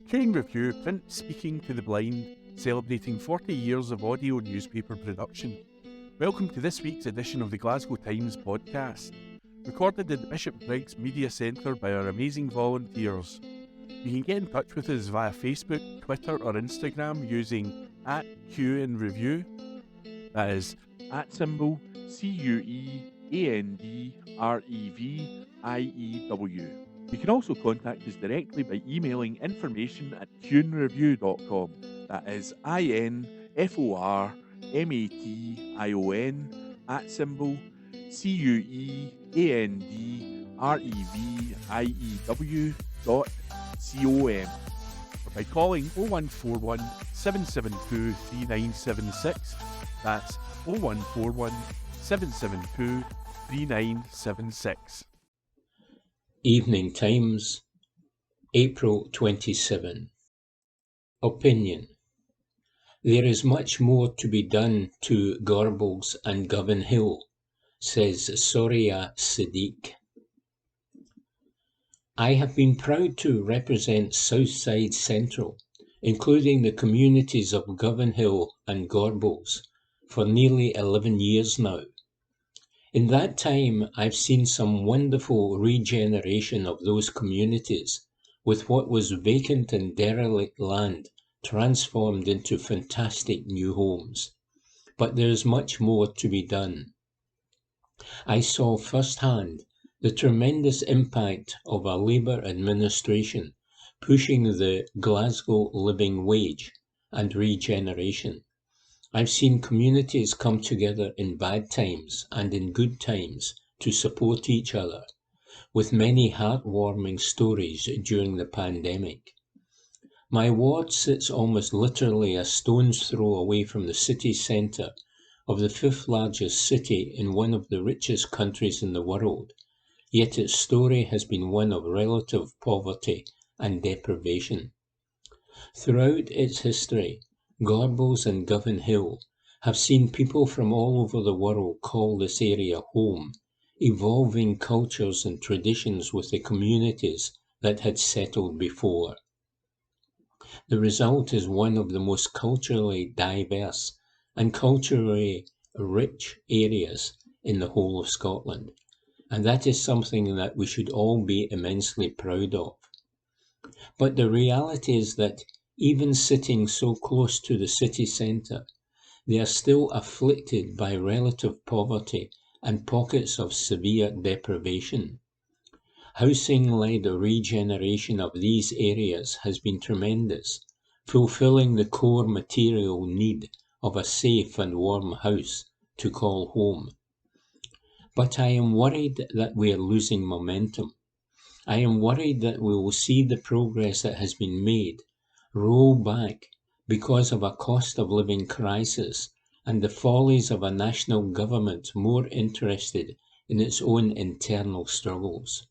Chain Review Print Speaking to the Blind, celebrating 40 years of audio newspaper production. Welcome to this week's edition of the Glasgow Times podcast, recorded at the Bishop Briggs Media Centre by our amazing volunteers. You can get in touch with us via Facebook, Twitter or Instagram using @QNReview. That is @CUENDREVIEW. You can also contact us directly by emailing information@cuenreview.com. That is INFORMATION@CUENDREVIEW.com, or by calling 0141 772 3976. That's 0141 772 3976. Evening Times, April 27. Opinion. There is much more to be done to Gorbals and Govanhill, says Soria Siddiq. I have been proud to represent Southside Central, including the communities of Govanhill and Gorbals, for nearly 11 years now. In that time, I've seen some wonderful regeneration of those communities, with what was vacant and derelict land transformed into fantastic new homes. But there is much more to be done. I saw firsthand the tremendous impact of a Labour administration pushing the Glasgow living wage and regeneration. I've seen communities come together in bad times and in good times to support each other, with many heartwarming stories during the pandemic. My ward sits almost literally a stone's throw away from the city centre of the fifth largest city in one of the richest countries in the world, yet its story has been one of relative poverty and deprivation. Throughout its history, Gorbals and Govanhill have seen people from all over the world call this area home, evolving cultures and traditions with the communities that had settled before. The result is one of the most culturally diverse and culturally rich areas in the whole of Scotland, and that is something that we should all be immensely proud of. But the reality is that even sitting so close to the city centre, they are still afflicted by relative poverty and pockets of severe deprivation. Housing-led regeneration of these areas has been tremendous, fulfilling the core material need of a safe and warm house to call home. But I am worried that we are losing momentum. I am worried that we will see the progress that has been made roll back because of a cost of living crisis and the follies of a national government more interested in its own internal struggles.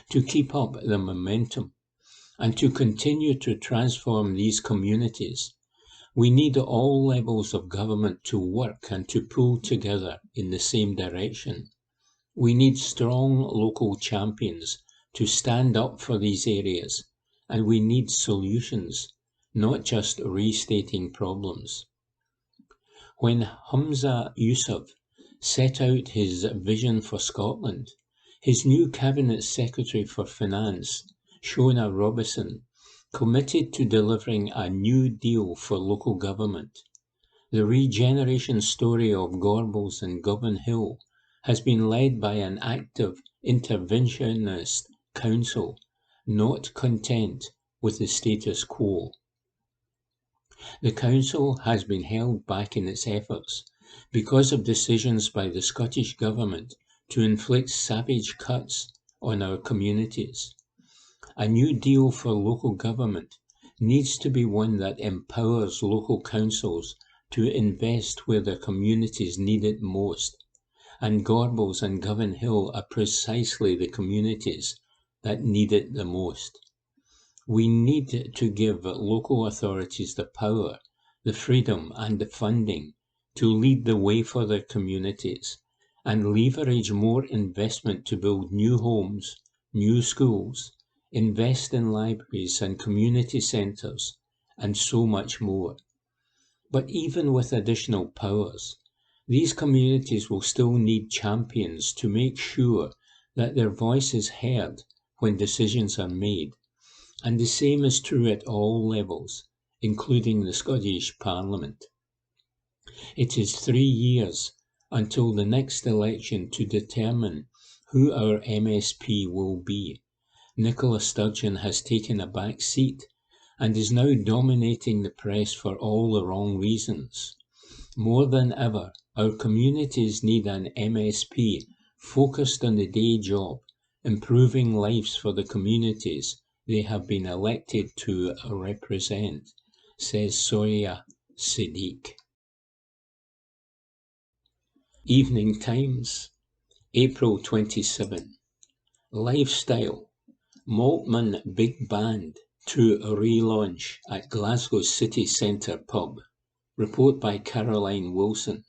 To keep up the momentum and to continue to transform these communities, we need all levels of government to work and to pull together in the same direction. We need strong local champions to stand up for these areas, and we need solutions, not just restating problems. When Humza Yousaf set out his vision for Scotland, his new Cabinet Secretary for Finance, Shona Robison, committed to delivering a new deal for local government. The regeneration story of Gorbals and Govanhill has been led by an active interventionist council, not content with the status quo. The council has been held back in its efforts because of decisions by the Scottish Government to inflict savage cuts on our communities. A new deal for local government needs to be one that empowers local councils to invest where their communities need it most, and Gorbals and Govanhill are precisely the communities that need it the most. We need to give local authorities the power, the freedom and the funding to lead the way for their communities and leverage more investment to build new homes, new schools, invest in libraries and community centres, and so much more. But even with additional powers, these communities will still need champions to make sure that their voice is heard when decisions are made. And the same is true at all levels, including the Scottish Parliament. It is 3 years until the next election to determine who our MSP will be. Nicola Sturgeon has taken a back seat and is now dominating the press for all the wrong reasons. More than ever, our communities need an MSP focused on the day job, improving lives for the communities they have been elected to represent, says Soya Siddiq. Evening Times, April 27. Lifestyle. Maltman Big Band to relaunch at Glasgow City Centre pub. Report by Caroline Wilson.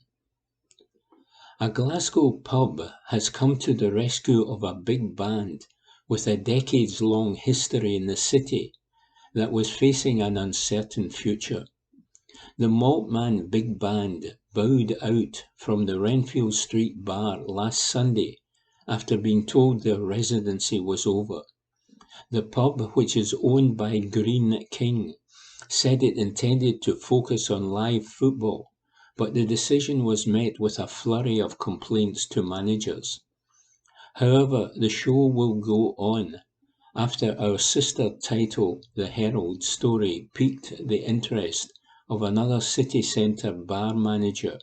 A Glasgow pub has come to the rescue of a big band with a decades-long history in the city that was facing an uncertain future. The Maltman Big Band bowed out from the Renfield Street bar last Sunday after being told their residency was over. The pub, which is owned by Green King, said it intended to focus on live football, but the decision was met with a flurry of complaints to managers. However, the show will go on after our sister title, The Herald story, piqued the interest of another city centre bar manager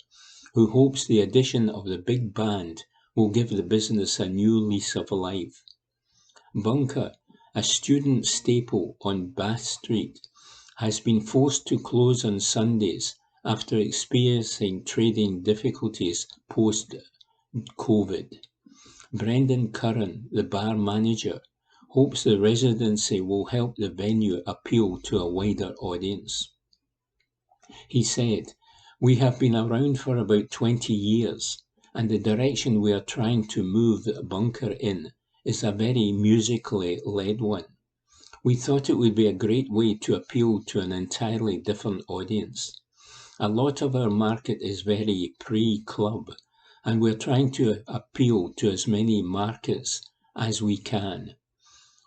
who hopes the addition of the big band will give the business a new lease of life. Bunker, a student staple on Bath Street, has been forced to close on Sundays after experiencing trading difficulties post-COVID. Brendan Curran, the bar manager, hopes the residency will help the venue appeal to a wider audience. He said, "We have been around for about 20 years, and the direction we are trying to move the Bunker in is a very musically led one. We thought it would be a great way to appeal to an entirely different audience. A lot of our market is very pre-club, and we're trying to appeal to as many markets as we can.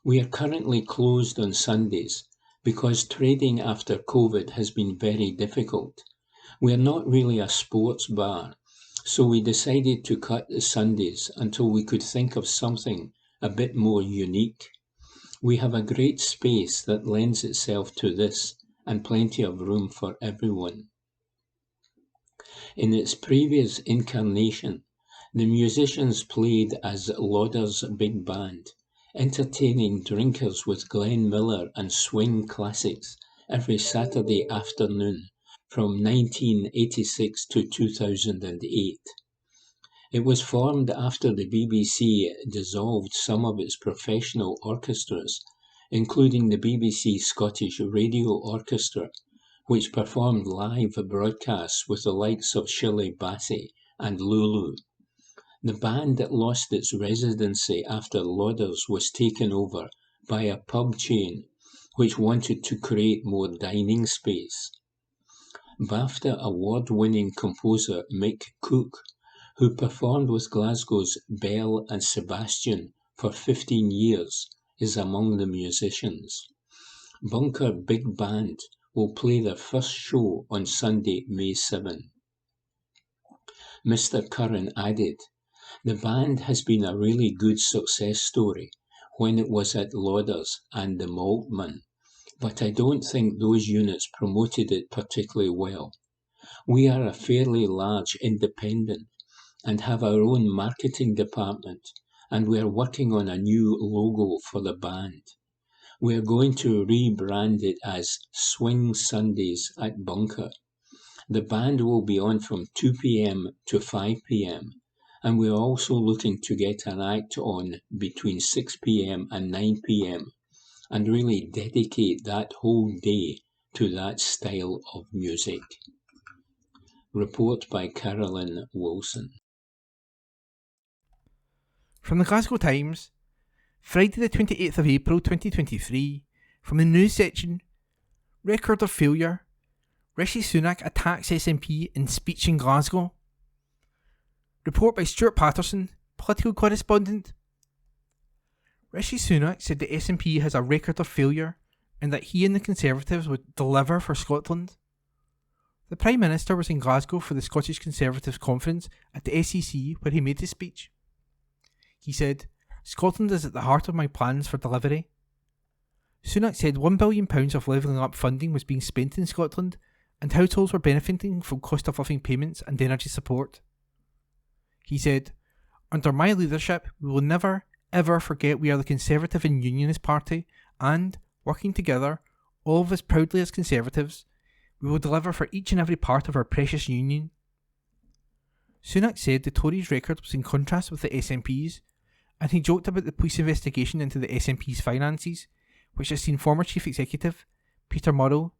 We are currently closed on Sundays because trading after COVID has been very difficult. We are not really a sports bar, so we decided to cut the Sundays until we could think of something a bit more unique. We have a great space that lends itself to this and plenty of room for everyone." In its previous incarnation, the musicians played as Lauder's Big Band, entertaining drinkers with Glenn Miller and swing classics every Saturday afternoon from 1986 to 2008. It was formed after the BBC dissolved some of its professional orchestras, including the BBC Scottish Radio Orchestra, which performed live broadcasts with the likes of Shirley Bassey and Lulu. The band lost its residency after Lauder's was taken over by a pub chain, which wanted to create more dining space. BAFTA award-winning composer Mick Cook, who performed with Glasgow's Belle and Sebastian for 15 years, is among the musicians. Bunker Big Band will play their first show on Sunday, May 7. Mr. Curran added, "The band has been a really good success story when it was at Lauder's and the Maltman, but I don't think those units promoted it particularly well. We are a fairly large independent and have our own marketing department, and we are working on a new logo for the band. We are going to rebrand it as Swing Sundays at Bunker. The band will be on from 2 p.m. to 5 p.m, and we are also looking to get an act on between 6 p.m. and 9 p.m, and really dedicate that whole day to that style of music." Report by Caroline Wilson. From the Glasgow Times, Friday the 28th of April 2023, from the news section, record of failure, Rishi Sunak attacks SNP in speech in Glasgow. Report by Stuart Patterson, political correspondent. Rishi Sunak said the SNP has a record of failure and that he and the Conservatives would deliver for Scotland. The Prime Minister was in Glasgow for the Scottish Conservatives conference at the SEC where he made his speech. He said, "Scotland is at the heart of my plans for delivery." Sunak said £1 billion of levelling up funding was being spent in Scotland and households were benefiting from cost of living payments and energy support. He said, "Under my leadership, we will never, ever forget we are the Conservative and Unionist Party and, working together, all of us proudly as Conservatives, we will deliver for each and every part of our precious union." Sunak said the Tories' record was in contrast with the SNP's, and he joked about the police investigation into the SNP's finances, which has seen former Chief Executive, Peter Murrell,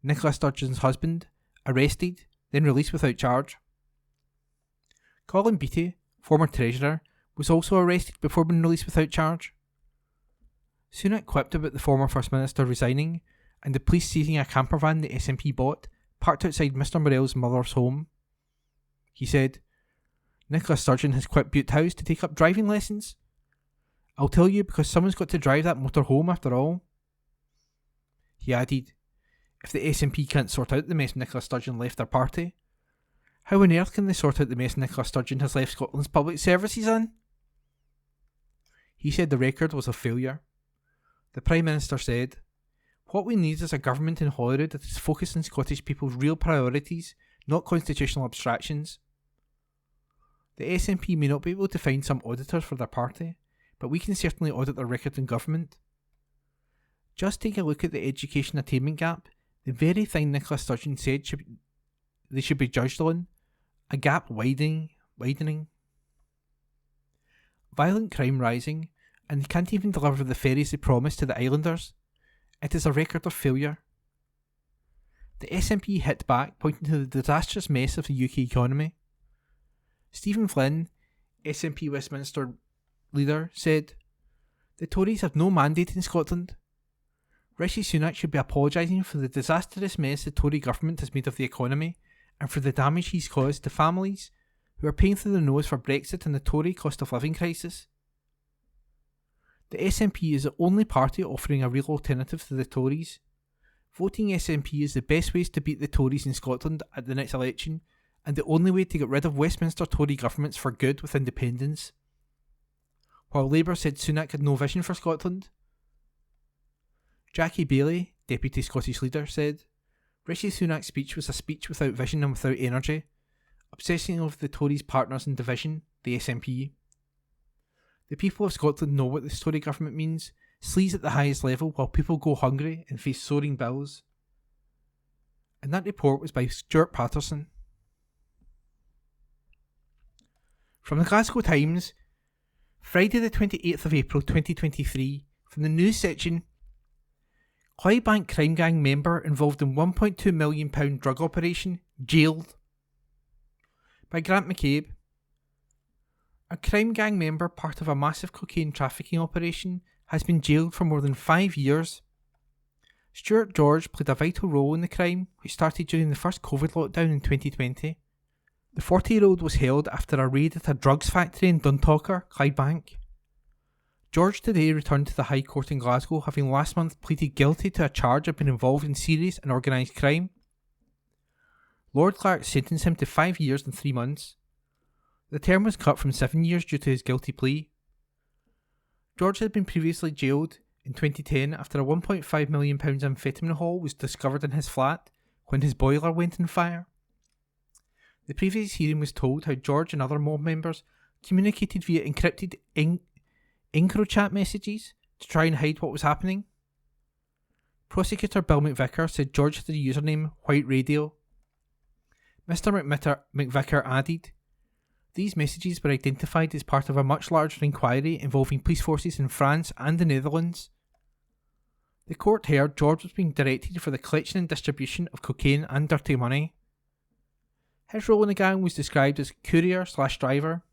Nicola Sturgeon's husband, arrested, then released without charge. Colin Beattie, former Treasurer, was also arrested before being released without charge. Sunak quipped about the former First Minister resigning and the police seizing a campervan the SNP bought, parked outside Mr Murrell's mother's home. He said, "Nicola Sturgeon has quit Butte House to take up driving lessons. I'll tell you because someone's got to drive that motor home after all." He added, "If the SNP can't sort out the mess Nicola Sturgeon left their party, how on earth can they sort out the mess Nicola Sturgeon has left Scotland's public services in?" He said the record was a failure. The Prime Minister said, "What we need is a government in Holyrood that is focused on Scottish people's real priorities, not constitutional abstractions. The SNP may not be able to find some auditors for their party, but we can certainly audit their record in government. Just take a look at the education attainment gap, the very thing Nicola Sturgeon said they should be judged on, a gap widening. Violent crime rising, and they can't even deliver the ferries they promised to the islanders. It is a record of failure." The SNP hit back, pointing to the disastrous mess of the UK economy. Stephen Flynn, SNP Westminster leader, said, "The Tories have no mandate in Scotland. Rishi Sunak should be apologising for the disastrous mess the Tory government has made of the economy and for the damage he's caused to families who are paying through the nose for Brexit and the Tory cost of living crisis. The SNP is the only party offering a real alternative to the Tories. Voting SNP is the best way to beat the Tories in Scotland at the next election and the only way to get rid of Westminster Tory governments for good with independence." While Labour said Sunak had no vision for Scotland. Jackie Baillie, Deputy Scottish Leader, said, "Rishi Sunak's speech was a speech without vision and without energy, obsessing over the Tories' partners in division, the SNP. The people of Scotland know what this Tory government means, sleaze at the highest level while people go hungry and face soaring bills." And that report was by Stuart Patterson. From the Glasgow Times, Friday the 28th of April 2023, from the news section, Clydebank crime gang member involved in £1.2 million drug operation, jailed. By Grant McCabe. A crime gang member part of a massive cocaine trafficking operation has been jailed for more than 5 years. Stuart George played a vital role in the crime, which started during the first COVID lockdown in 2020. The 40-year-old was held after a raid at a drugs factory in Dundalk, Clydebank. George today returned to the High Court in Glasgow, having last month pleaded guilty to a charge of being involved in serious and organised crime. Lord Clark sentenced him to 5 years and 3 months. The term was cut from 7 years due to his guilty plea. George had been previously jailed in 2010 after a £1.5 million amphetamine haul was discovered in his flat when his boiler went on fire. The previous hearing was told how George and other mob members communicated via encrypted EncroChat messages to try and hide what was happening. Prosecutor Bill McVicker said George had the username White Radio. Mr McVicker added, "These messages were identified as part of a much larger inquiry involving police forces in France and the Netherlands." The court heard George was being directed for the collection and distribution of cocaine and dirty money. His role in the gang was described as courier/driver.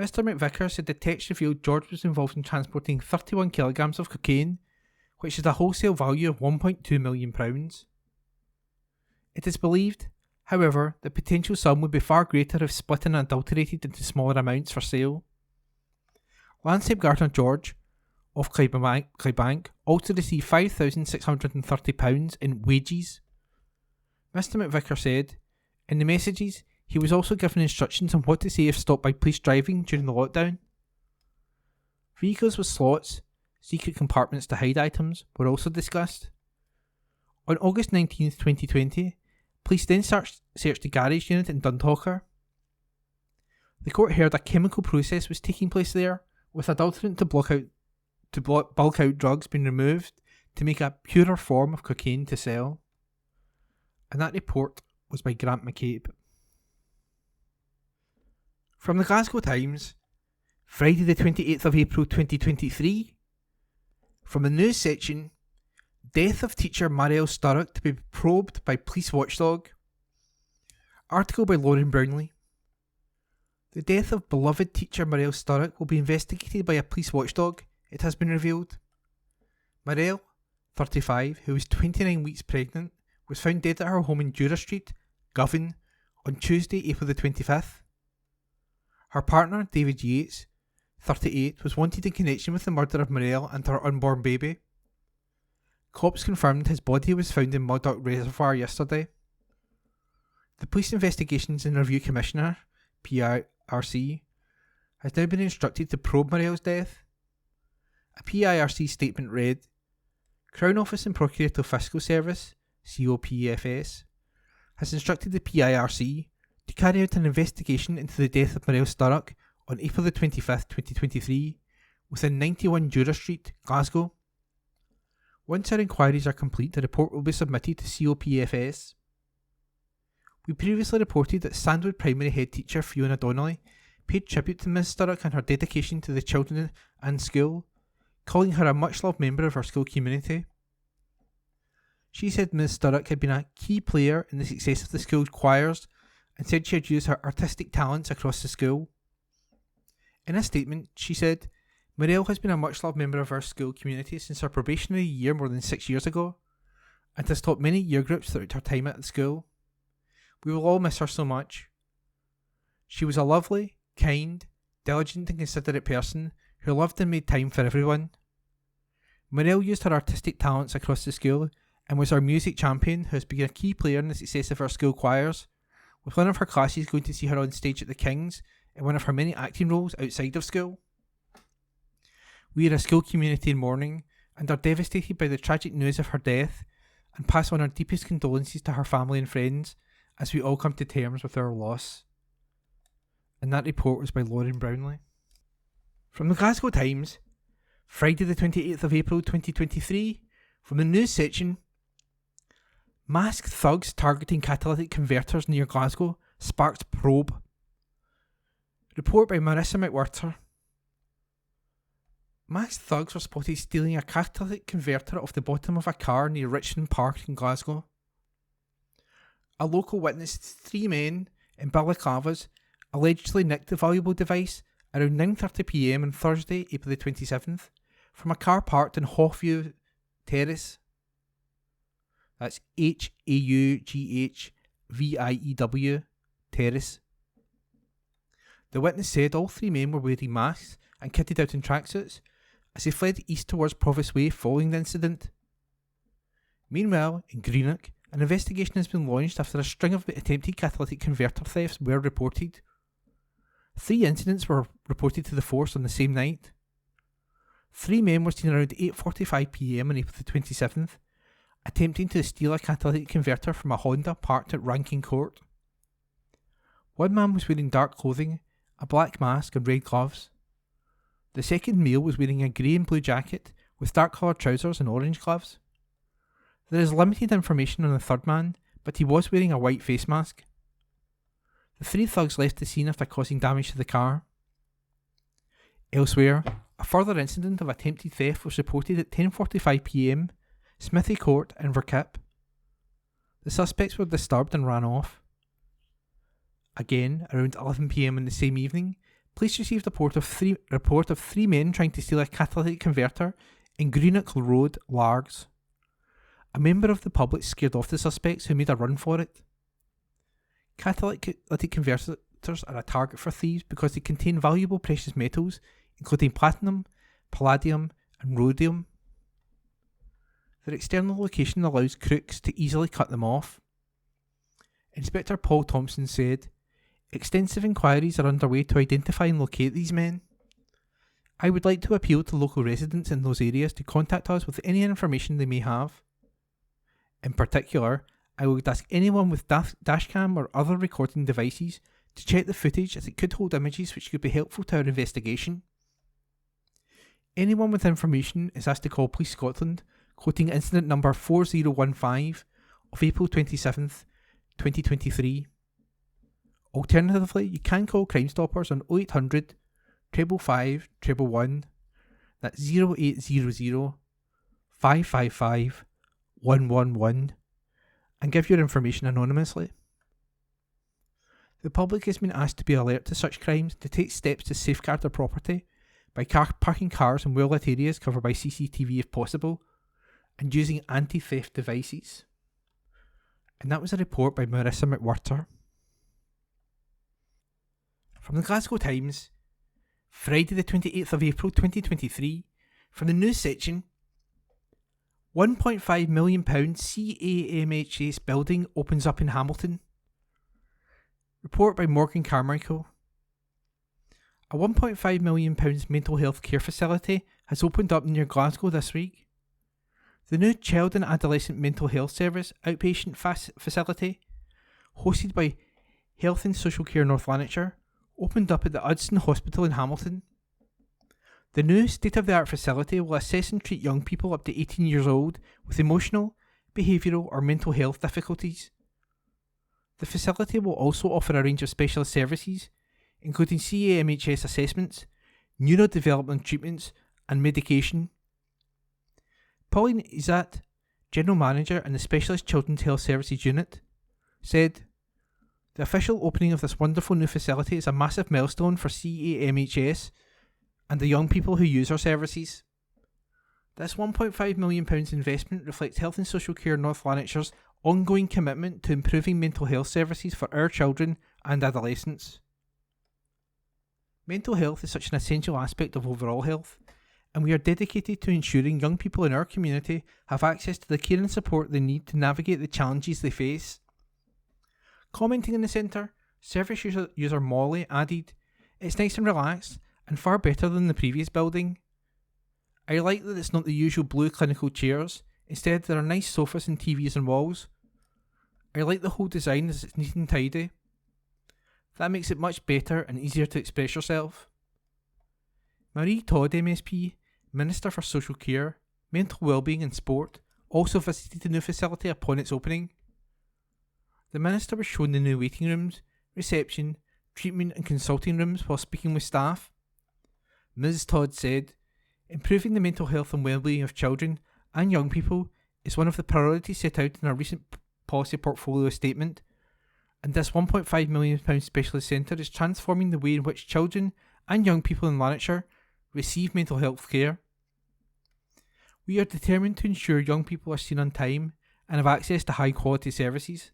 Mr McVicker said the text revealed George was involved in transporting 31 kilograms of cocaine, which is a wholesale value of £1.2 million. It is believed, however, the potential sum would be far greater if split and adulterated into smaller amounts for sale. Landscape gardener George, of Clybank, also received £5,630 in wages. Mr McVicker said, in the messages, he was also given instructions on what to say if stopped by police driving during the lockdown. Vehicles with slots, secret compartments to hide items, were also discussed. On August 19, 2020, police then searched the garage unit in Dundalker. The court heard a chemical process was taking place there, with adulterant to bulk out drugs being removed to make a purer form of cocaine to sell. And that report was by Grant McCabe. From the Glasgow Times, Friday the 28th of April 2023. From the news section, death of teacher Marielle Sturrock to be probed by police watchdog. Article by Lauren Brownlee. The death of beloved teacher Marielle Sturrock will be investigated by a police watchdog, it has been revealed. Marielle, 35, who was 29 weeks pregnant, was found dead at her home in Dura Street, Govan, on Tuesday, April the 25th. Her partner, David Yates, 38, was wanted in connection with the murder of Marielle and her unborn baby. Cops confirmed his body was found in Murdoch Reservoir yesterday. The Police Investigations and Review Commissioner, PIRC, has now been instructed to probe Marielle's death. A PIRC statement read, Crown Office and Procurator Fiscal Service, COPFS, has instructed the PIRC to carry out an investigation into the death of Marielle Sturrock on April the 25th, 2023, within 91 Dura Street, Glasgow. Once our inquiries are complete, the report will be submitted to COPFS. We previously reported that Sandwood Primary Head Teacher Fiona Donnelly paid tribute to Ms Sturrock and her dedication to the children and school, calling her a much-loved member of our school community. She said Ms Sturrock had been a key player in the success of the school's choirs and said she had used her artistic talents across the school. In a statement, she said, Marielle has been a much-loved member of our school community since her probationary year more than 6 years ago, and has taught many year groups throughout her time at the school. We will all miss her so much. She was a lovely, kind, diligent and considerate person who loved and made time for everyone. Marielle used her artistic talents across the school and was our music champion who has been a key player in the success of our school choirs, with one of her classes going to see her on stage at the King's in one of her many acting roles outside of school. We are a school community in mourning and are devastated by the tragic news of her death and pass on our deepest condolences to her family and friends as we all come to terms with our loss. And that report was by Lauren Brownlee. From the Glasgow Times, Friday the 28th of April 2023, from the news section, masked thugs targeting catalytic converters near Glasgow sparked probe. Report by Marissa McWhirter. Masked thugs were spotted stealing a catalytic converter off the bottom of a car near Richmond Park in Glasgow. A local witnessed 3 men in balaclavas allegedly nicked the valuable device around 9:30pm on Thursday, April the 27th, from a car parked in Hawview Terrace. That's HAUGHVIEW Terrace. The witness said all 3 men were wearing masks and kitted out in tracksuits as they fled east towards Provost Way following the incident. Meanwhile, in Greenock, an investigation has been launched after a string of attempted catalytic converter thefts were reported. 3 incidents were reported to the force on the same night. 3 men were seen around 8:45pm on April the 27th, attempting to steal a catalytic converter from a Honda parked at Rankin Court. 1 man was wearing dark clothing, a black mask and red gloves. The second male was wearing a grey and blue jacket with dark coloured trousers and orange gloves. There is limited information on the 3rd man, but he was wearing a white face mask. The 3 thugs left the scene after causing damage to the car. Elsewhere, a further incident of attempted theft was reported at 10:45pm, Smithy Court in Verkip. The suspects were disturbed and ran off. Again, around 11pm on the same evening, police received a report of three men trying to steal a catalytic converter in Greenock Road, Largs. A member of the public scared off the suspects, who made a run for it. Catalytic converters are a target for thieves because they contain valuable precious metals, including platinum, palladium, and rhodium. Their external location allows crooks to easily cut them off. Inspector Paul Thompson said, "Extensive inquiries are underway to identify and locate these men. I would like to appeal to local residents in those areas to contact us with any information they may have. In particular, I would ask anyone with dashcam or other recording devices to check the footage, as it could hold images which could be helpful to our investigation. Anyone with information is asked to call Police Scotland, quoting incident number 4015 of April 27th, 2023. Alternatively, you can call Crime Stoppers on 0800 555 111, that's 0800 555 111, and give your information anonymously. The public has been asked to be alert to such crimes, to take steps to safeguard their property by parking cars in well-lit areas covered by CCTV if possible, and using anti-theft devices." And that was a report by Marissa McWhirter. From the Glasgow Times, Friday the 28th of April 2023, from the news section, £1.5 million CAMHS building opens up in Hamilton. Report by Morgan Carmichael. A £1.5 million mental health care facility has opened up near Glasgow this week. The new Child and Adolescent Mental Health Service outpatient facility, hosted by Health and Social Care North Lanarkshire, opened up at the Udson Hospital in Hamilton. The new state-of-the-art facility will assess and treat young people up to 18 years old with emotional, behavioural or mental health difficulties. The facility will also offer a range of specialist services, including CAMHS assessments, neurodevelopment treatments and medication. Pauline Izat, General Manager in the Specialist Children's Health Services Unit, said, "The official opening of this wonderful new facility is a massive milestone for CAMHS and the young people who use our services. This £1.5 million investment reflects Health and Social Care North Lanarkshire's ongoing commitment to improving mental health services for our children and adolescents. Mental health is such an essential aspect of overall health, and we are dedicated to ensuring young people in our community have access to the care and support they need to navigate the challenges they face." Commenting on the centre, service user Molly added, "It's nice and relaxed, and far better than the previous building. I like that it's not the usual blue clinical chairs, instead there are nice sofas and TVs on walls. I like the whole design as it's neat and tidy. That makes it much better and easier to express yourself." Marie Todd MSP, Minister for Social Care, Mental Wellbeing and Sport, also visited the new facility upon its opening. The Minister was shown the new waiting rooms, reception, treatment and consulting rooms while speaking with staff. Ms Todd said, "Improving the mental health and wellbeing of children and young people is one of the priorities set out in our recent policy portfolio statement, and this £1.5 million specialist centre is transforming the way in which children and young people in Lanarkshire receive mental health care. We are determined to ensure young people are seen on time and have access to high quality services.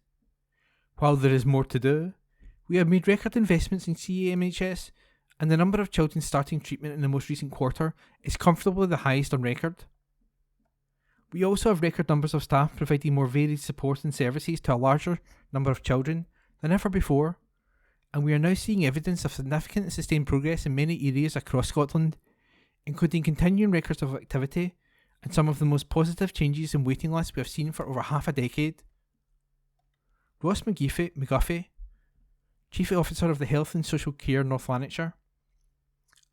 While there is more to do, we have made record investments in CAMHS, and the number of children starting treatment in the most recent quarter is comfortably the highest on record. We also have record numbers of staff providing more varied support and services to a larger number of children than ever before, and we are now seeing evidence of significant and sustained progress in many areas across Scotland, including continuing records of activity and some of the most positive changes in waiting lists we have seen for over half a decade." Ross McGuffey, Chief Officer of the Health and Social Care North Lanarkshire,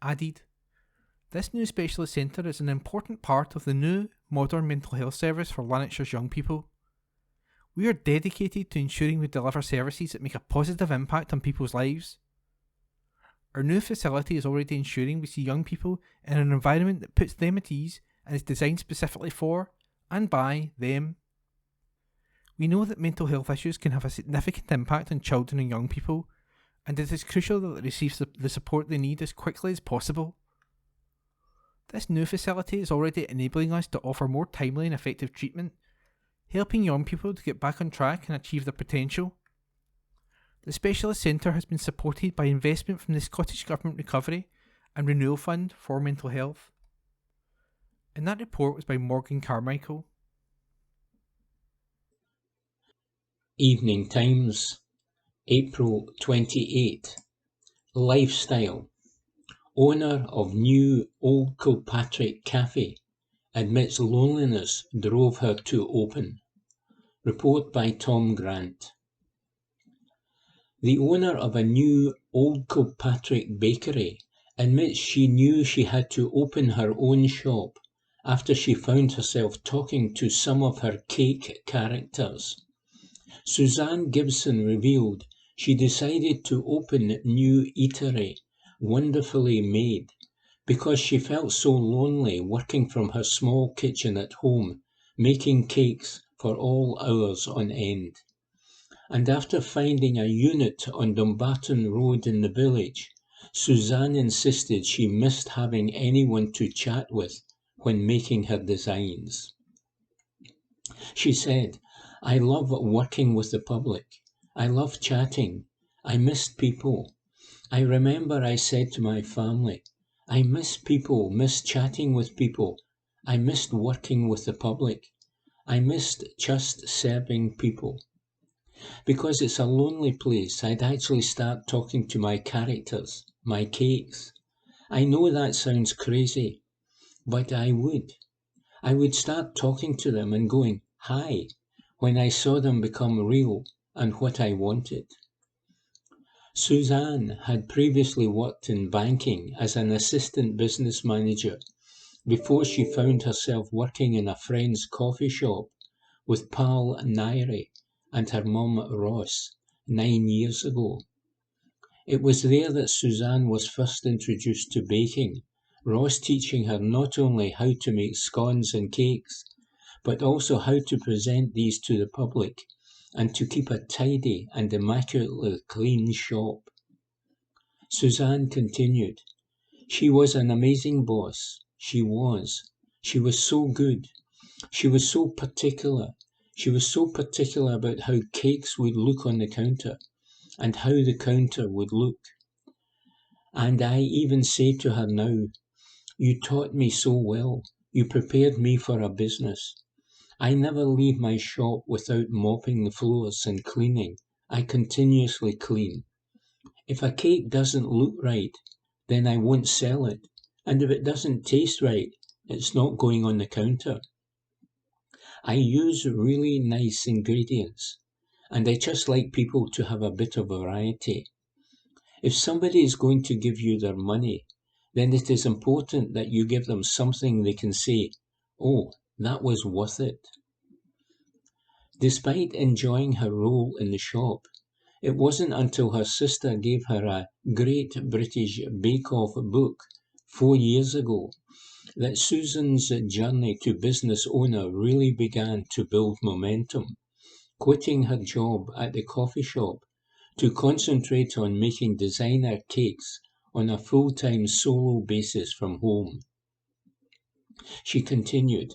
added, "This new specialist centre is an important part of the new modern mental health service for Lanarkshire's young people. We are dedicated to ensuring we deliver services that make a positive impact on people's lives. Our new facility is already ensuring we see young people in an environment that puts them at ease and is designed specifically for and by them. We know that mental health issues can have a significant impact on children and young people, and it is crucial that they receive the support they need as quickly as possible. This new facility is already enabling us to offer more timely and effective treatment, helping young people to get back on track and achieve their potential. The Specialist Centre has been supported by investment from the Scottish Government Recovery and Renewal Fund for Mental Health. And that report was by Morgan Carmichael. Evening Times, April 28. Lifestyle. Owner of new Old Kilpatrick Cafe admits loneliness drove her to open. Report by Tom Grant. The owner of a new Old Kilpatrick bakery admits she knew she had to open her own shop after she found herself talking to some of her cake characters. Suzanne Gibson revealed she decided to open new eatery, Wonderfully Made, because she felt so lonely working from her small kitchen at home, making cakes for all hours on end. And after finding a unit on Dumbarton Road in the village, Suzanne insisted she missed having anyone to chat with when making her designs. She said, "I love working with the public. I love chatting. I missed people. I remember I said to my family, I miss people, miss chatting with people. I missed working with the public. I missed just serving people. Because it's a lonely place, I'd actually start talking to my characters, my cakes. I know that sounds crazy, but I would. I would start talking to them and going, hi, when I saw them become real and what I wanted." Suzanne had previously worked in banking as an assistant business manager before she found herself working in a friend's coffee shop with pal Nairi and her mum Ross 9 years ago. It was there that Suzanne was first introduced to baking, Ross teaching her not only how to make scones and cakes, but also how to present these to the public and to keep a tidy and immaculately clean shop. Suzanne continued, "She was an amazing boss. She was. She was so good. She was so particular. She was so particular about how cakes would look on the counter and how the counter would look. And I even say to her now, you taught me so well. You prepared me for a business. I never leave my shop without mopping the floors and cleaning. I continuously clean. If a cake doesn't look right, then I won't sell it. And if it doesn't taste right, it's not going on the counter. I use really nice ingredients, and I just like people to have a bit of variety. If somebody is going to give you their money, then it is important that you give them something they can say, oh, that was worth it." Despite enjoying her role in the shop, it wasn't until her sister gave her a Great British Bake Off book 4 years ago that Susan's journey to business owner really began to build momentum, quitting her job at the coffee shop to concentrate on making designer cakes on a full-time solo basis from home. She continued,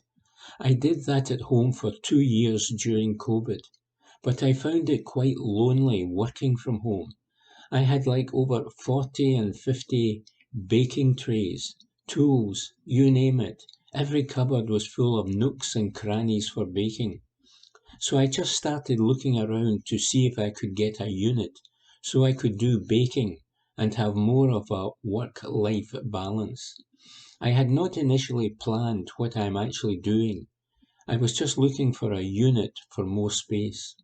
"I did that at home for 2 years during COVID, but I found it quite lonely working from home. I had like over 40 and 50 baking trays, tools, you name it. Every cupboard was full of nooks and crannies for baking. So I just started looking around to see if I could get a unit so I could do baking and have more of a work-life balance. I had not initially planned what I'm actually doing. I was just looking for a unit for more space."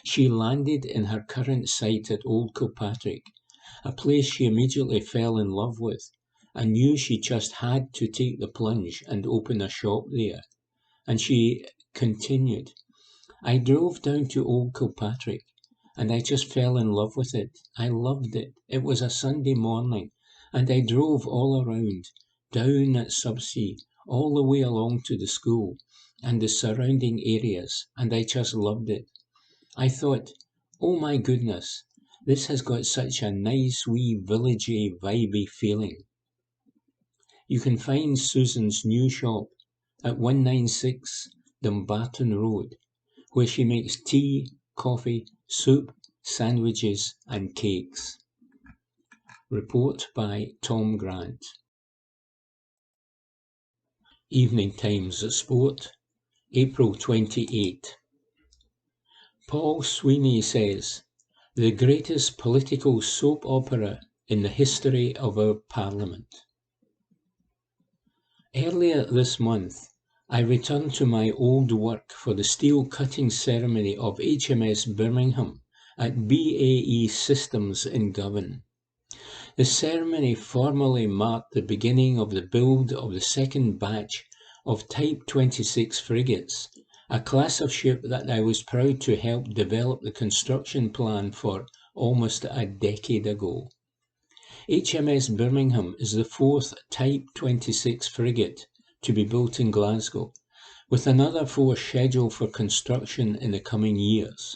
She landed in her current site at Old Kilpatrick, a place she immediately fell in love with and knew she just had to take the plunge and open a shop there. And she continued, "I drove down to Old Kilpatrick and I just fell in love with it. I loved it. It was a Sunday morning and I drove all around, down at Subsea, all the way along to the school and the surrounding areas, and I just loved it. I thought, oh my goodness, This has got such a nice wee villagey vibey feeling. You can find Susan's new shop at 196 Dumbarton Road, where she makes tea, coffee, soup, sandwiches and cakes. Report by Tom Grant. Evening Times Sport, April 28. Paul Sweeney says, the greatest political soap opera in the history of our Parliament. Earlier this month, I returned to my old work for the steel cutting ceremony of HMS Birmingham at BAE Systems in Govan. The ceremony formally marked the beginning of the build of the second batch of Type 26 frigates, a class of ship that I was proud to help develop the construction plan for almost a decade ago. HMS Birmingham is the fourth Type 26 frigate to be built in Glasgow, with another 4 scheduled for construction in the coming years.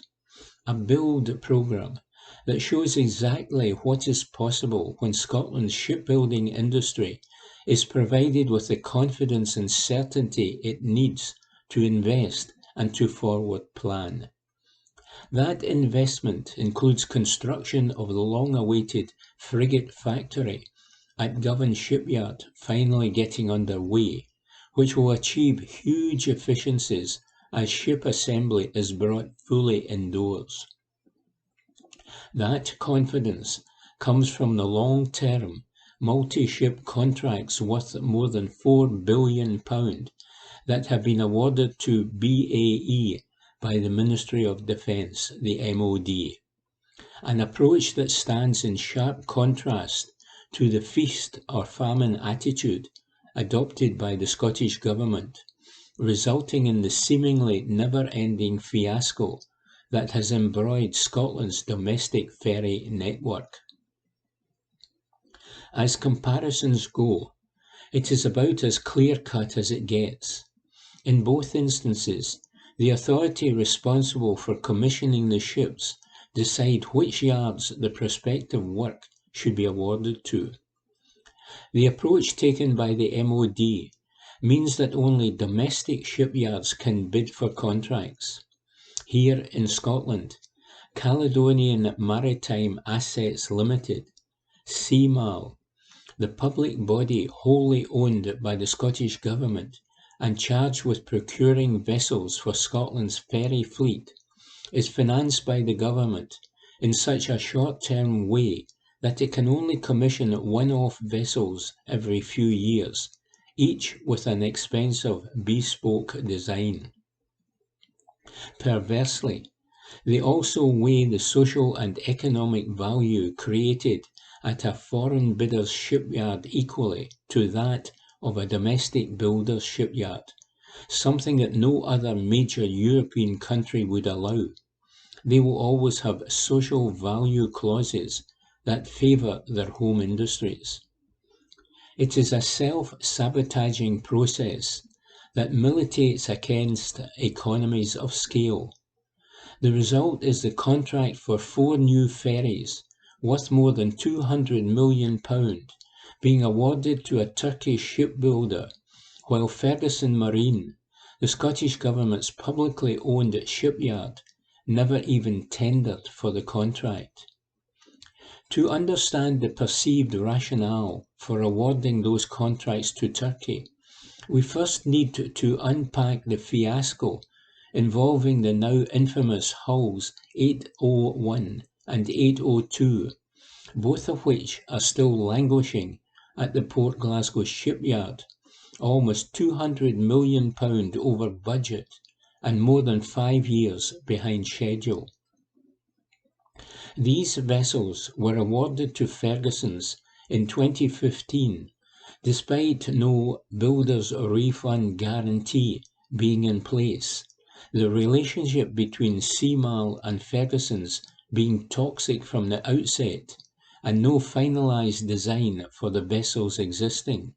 A build programme that shows exactly what is possible when Scotland's shipbuilding industry is provided with the confidence and certainty it needs to invest and to forward plan. That investment includes construction of the long-awaited frigate factory at Govan Shipyard finally getting underway, which will achieve huge efficiencies as ship assembly is brought fully indoors. That confidence comes from the long-term, multi-ship contracts worth more than £4 billion that have been awarded to BAE by the Ministry of Defence, the MOD, an approach that stands in sharp contrast to the feast or famine attitude adopted by the Scottish Government, resulting in the seemingly never-ending fiasco that has embroiled Scotland's domestic ferry network. As comparisons go, it is about as clear-cut as it gets. In both instances, the authority responsible for commissioning the ships decide which yards the prospective work should be awarded to. The approach taken by the MOD means that only domestic shipyards can bid for contracts. Here in Scotland, Caledonian Maritime Assets Limited, CMAL, the public body wholly owned by the Scottish Government and charged with procuring vessels for Scotland's ferry fleet, is financed by the Government in such a short-term way that it can only commission one-off vessels every few years, each with an expensive bespoke design. Perversely, they also weigh the social and economic value created at a foreign bidder's shipyard equally to that of a domestic builder's shipyard, something that no other major European country would allow. They will always have social value clauses that favour their home industries. It is a self-sabotaging process that militates against economies of scale. The result is the contract for 4 new ferries, worth more than £200 million, being awarded to a Turkish shipbuilder, while Ferguson Marine, the Scottish Government's publicly owned shipyard, never even tendered for the contract. To understand the perceived rationale for awarding those contracts to Turkey, we first need to unpack the fiasco involving the now infamous hulls 801 and 802, both of which are still languishing at the Port Glasgow shipyard, almost £200 million over budget and more than 5 years behind schedule. These vessels were awarded to Ferguson's in 2015, despite no builder's refund guarantee being in place, the relationship between CMAL and Ferguson's being toxic from the outset, and no finalised design for the vessels existing.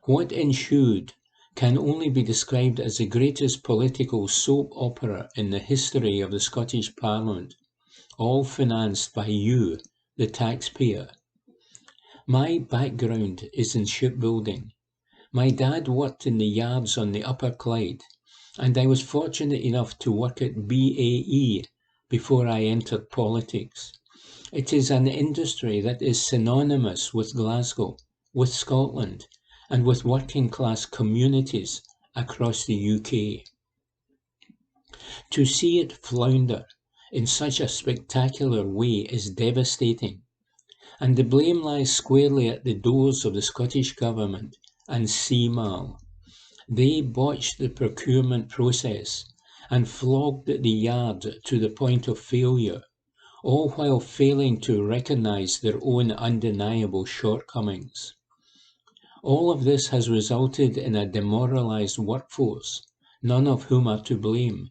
What ensued can only be described as the greatest political soap opera in the history of the Scottish Parliament, all financed by you, the taxpayer. My background is in shipbuilding. My dad worked in the yards on the Upper Clyde, and I was fortunate enough to work at BAE before I entered politics. It is an industry that is synonymous with Glasgow, with Scotland, and with working class communities across the UK. To see it flounder in such a spectacular way is devastating, and the blame lies squarely at the doors of the Scottish Government and CMAL. They botched the procurement process and flogged the yard to the point of failure, all while failing to recognise their own undeniable shortcomings. All of this has resulted in a demoralised workforce, none of whom are to blame,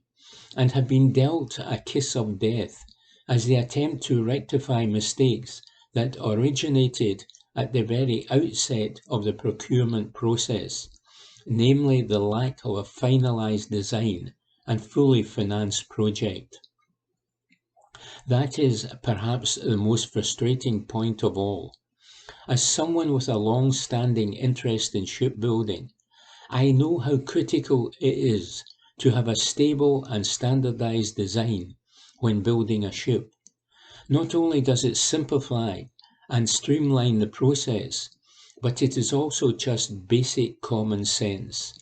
and have been dealt a kiss of death as they attempt to rectify mistakes that originated at the very outset of the procurement process, namely the lack of a finalised design and fully financed project. That is perhaps the most frustrating point of all. As someone with a long-standing interest in shipbuilding, I know how critical it is to have a stable and standardised design when building a ship. Not only does it simplify and streamline the process, but it is also just basic common sense.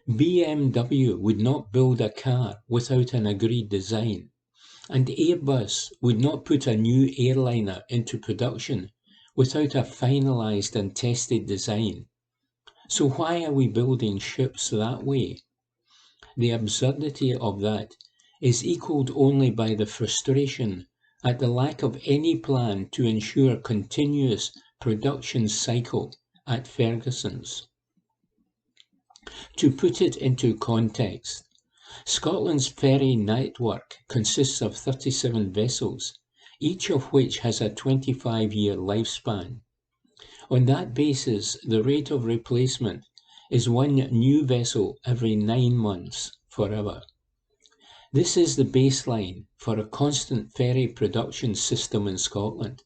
BMW would not build a car without an agreed design, and Airbus would not put a new airliner into production without a finalised and tested design. So why are we building ships that way? The absurdity of that is equalled only by the frustration at the lack of any plan to ensure continuous production cycle at Ferguson's. To put it into context, Scotland's ferry network consists of 37 vessels, each of which has a 25-year lifespan. On that basis, the rate of replacement is one new vessel every 9 months forever. This is the baseline for a constant ferry production system in Scotland.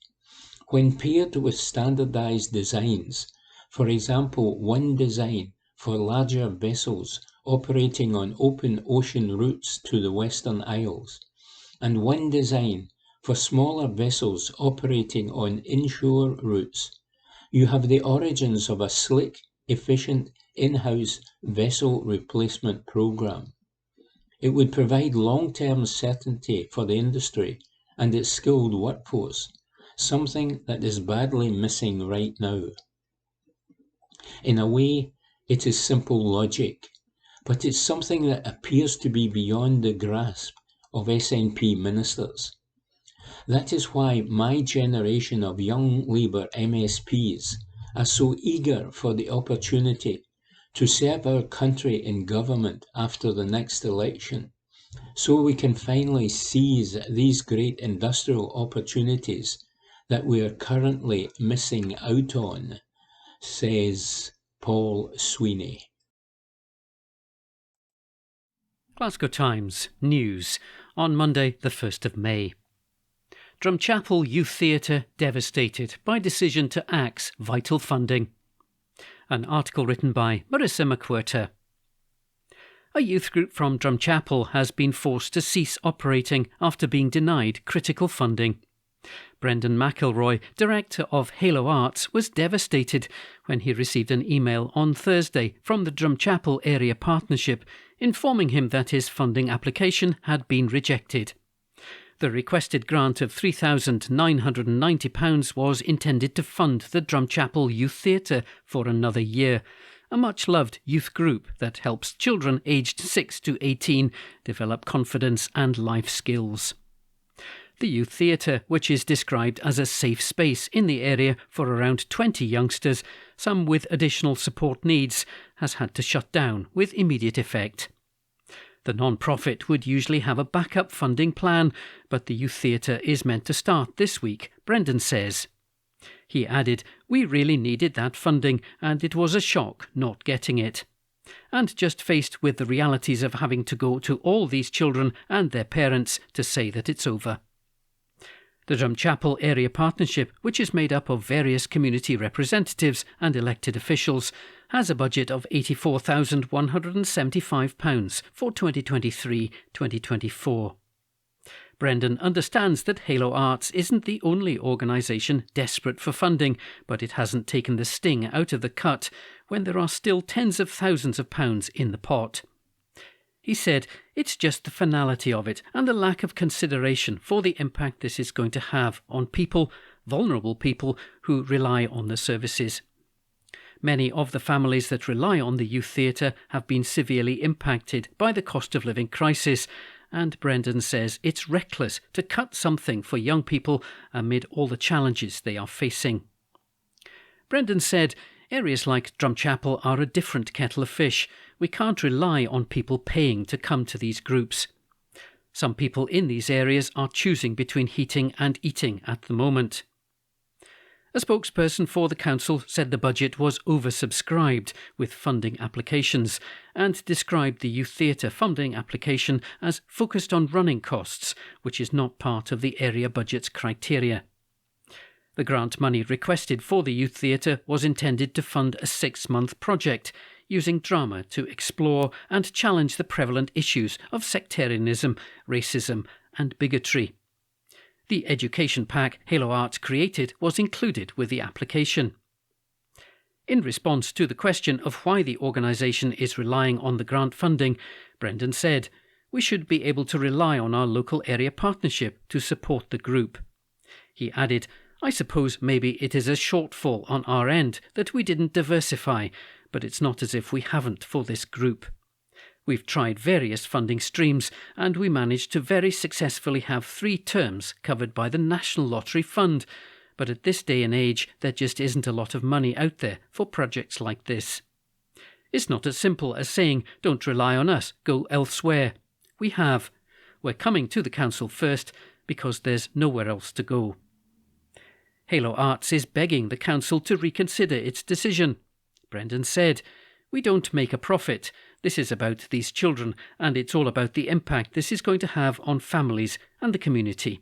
When paired with standardised designs, for example, one design for larger vessels operating on open ocean routes to the Western Isles, and one design for smaller vessels operating on inshore routes, you have the origins of a slick, efficient, in-house vessel replacement programme. It would provide long-term certainty for the industry and its skilled workforce, something that is badly missing right now. In a way, it is simple logic, but it's something that appears to be beyond the grasp of SNP ministers. That is why my generation of young Labour MSPs are so eager for the opportunity to serve our country in government after the next election, so we can finally seize these great industrial opportunities that we are currently missing out on, says Paul Sweeney. Glasgow Times News on Monday the 1st of May. Drumchapel Youth Theatre devastated by decision to axe vital funding. An article written by Marissa McWhirter. A youth group from Drumchapel has been forced to cease operating after being denied critical funding. Brendan McElroy, director of Halo Arts, was devastated when he received an email on Thursday from the Drumchapel Area Partnership informing him that his funding application had been rejected. The requested grant of £3,990 was intended to fund the Drumchapel Youth Theatre for another year, a much-loved youth group that helps children aged 6 to 18 develop confidence and life skills. The youth theatre, which is described as a safe space in the area for around 20 youngsters, some with additional support needs, has had to shut down with immediate effect. The non-profit would usually have a backup funding plan, but the youth theatre is meant to start this week, Brendan says. He added, "We really needed that funding and it was a shock not getting it. And just faced with the realities of having to go to all these children and their parents to say that it's over." The Drumchapel Area Partnership, which is made up of various community representatives and elected officials, has a budget of £84,175 for 2023-2024. Brendan understands that Halo Arts isn't the only organisation desperate for funding, but it hasn't taken the sting out of the cut when there are still tens of thousands of pounds in the pot. He said it's just the finality of it and the lack of consideration for the impact this is going to have on people, vulnerable people, who rely on the services. Many of the families that rely on the youth theatre have been severely impacted by the cost of living crisis, and Brendan says it's reckless to cut something for young people amid all the challenges they are facing. Brendan said areas like Drumchapel are a different kettle of fish. We can't rely on people paying to come to these groups. Some people in these areas are choosing between heating and eating at the moment. A spokesperson for the council said the budget was oversubscribed with funding applications and described the youth theatre funding application as focused on running costs, which is not part of the area budget's criteria. The grant money requested for the youth theatre was intended to fund a 6-month project using drama to explore and challenge the prevalent issues of sectarianism, racism and bigotry. The education pack Halo Arts created was included with the application. In response to the question of why the organisation is relying on the grant funding, Brendan said, "We should be able to rely on our local area partnership to support the group." He added, "I suppose maybe it is a shortfall on our end that we didn't diversify, but it's not as if we haven't for this group. We've tried various funding streams and we managed to very successfully have 3 terms covered by the National Lottery Fund, but at this day and age there just isn't a lot of money out there for projects like this. It's not as simple as saying, don't rely on us, go elsewhere. We have. We're coming to the council first because there's nowhere else to go." Halo Arts is begging the council to reconsider its decision. Brendan said, "We don't make a profit. This is about these children, and it's all about the impact this is going to have on families and the community."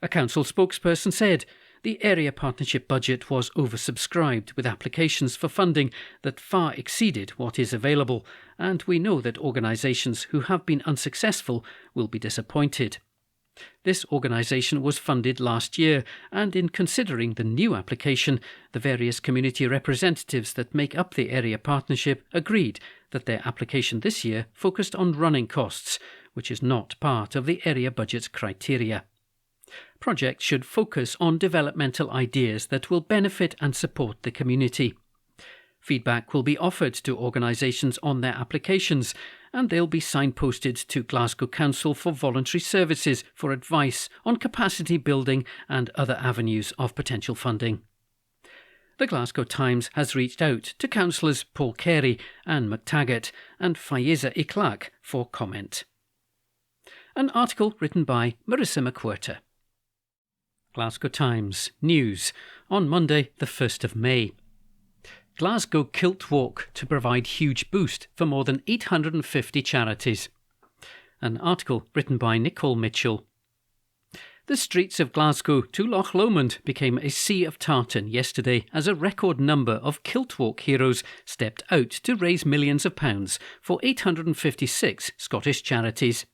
A council spokesperson said, "The area partnership budget was oversubscribed with applications for funding that far exceeded what is available, and we know that organisations who have been unsuccessful will be disappointed. This organisation was funded last year, and in considering the new application, the various community representatives that make up the area partnership agreed that their application this year focused on running costs, which is not part of the area budget's criteria. Projects should focus on developmental ideas that will benefit and support the community. Feedback will be offered to organisations on their applications, and they'll be signposted to Glasgow Council for Voluntary Services for advice on capacity building and other avenues of potential funding." The Glasgow Times has reached out to councillors Paul Carey, Anne McTaggart and Faiza Iklak for comment. An article written by Marissa McWhirter. Glasgow Times News on Monday the 1st of May. Glasgow Kilt Walk to provide huge boost for more than 850 charities. An article written by Nicole Mitchell. The streets of Glasgow to Loch Lomond became a sea of tartan yesterday as a record number of Kilt Walk heroes stepped out to raise millions of pounds for 856 Scottish charities.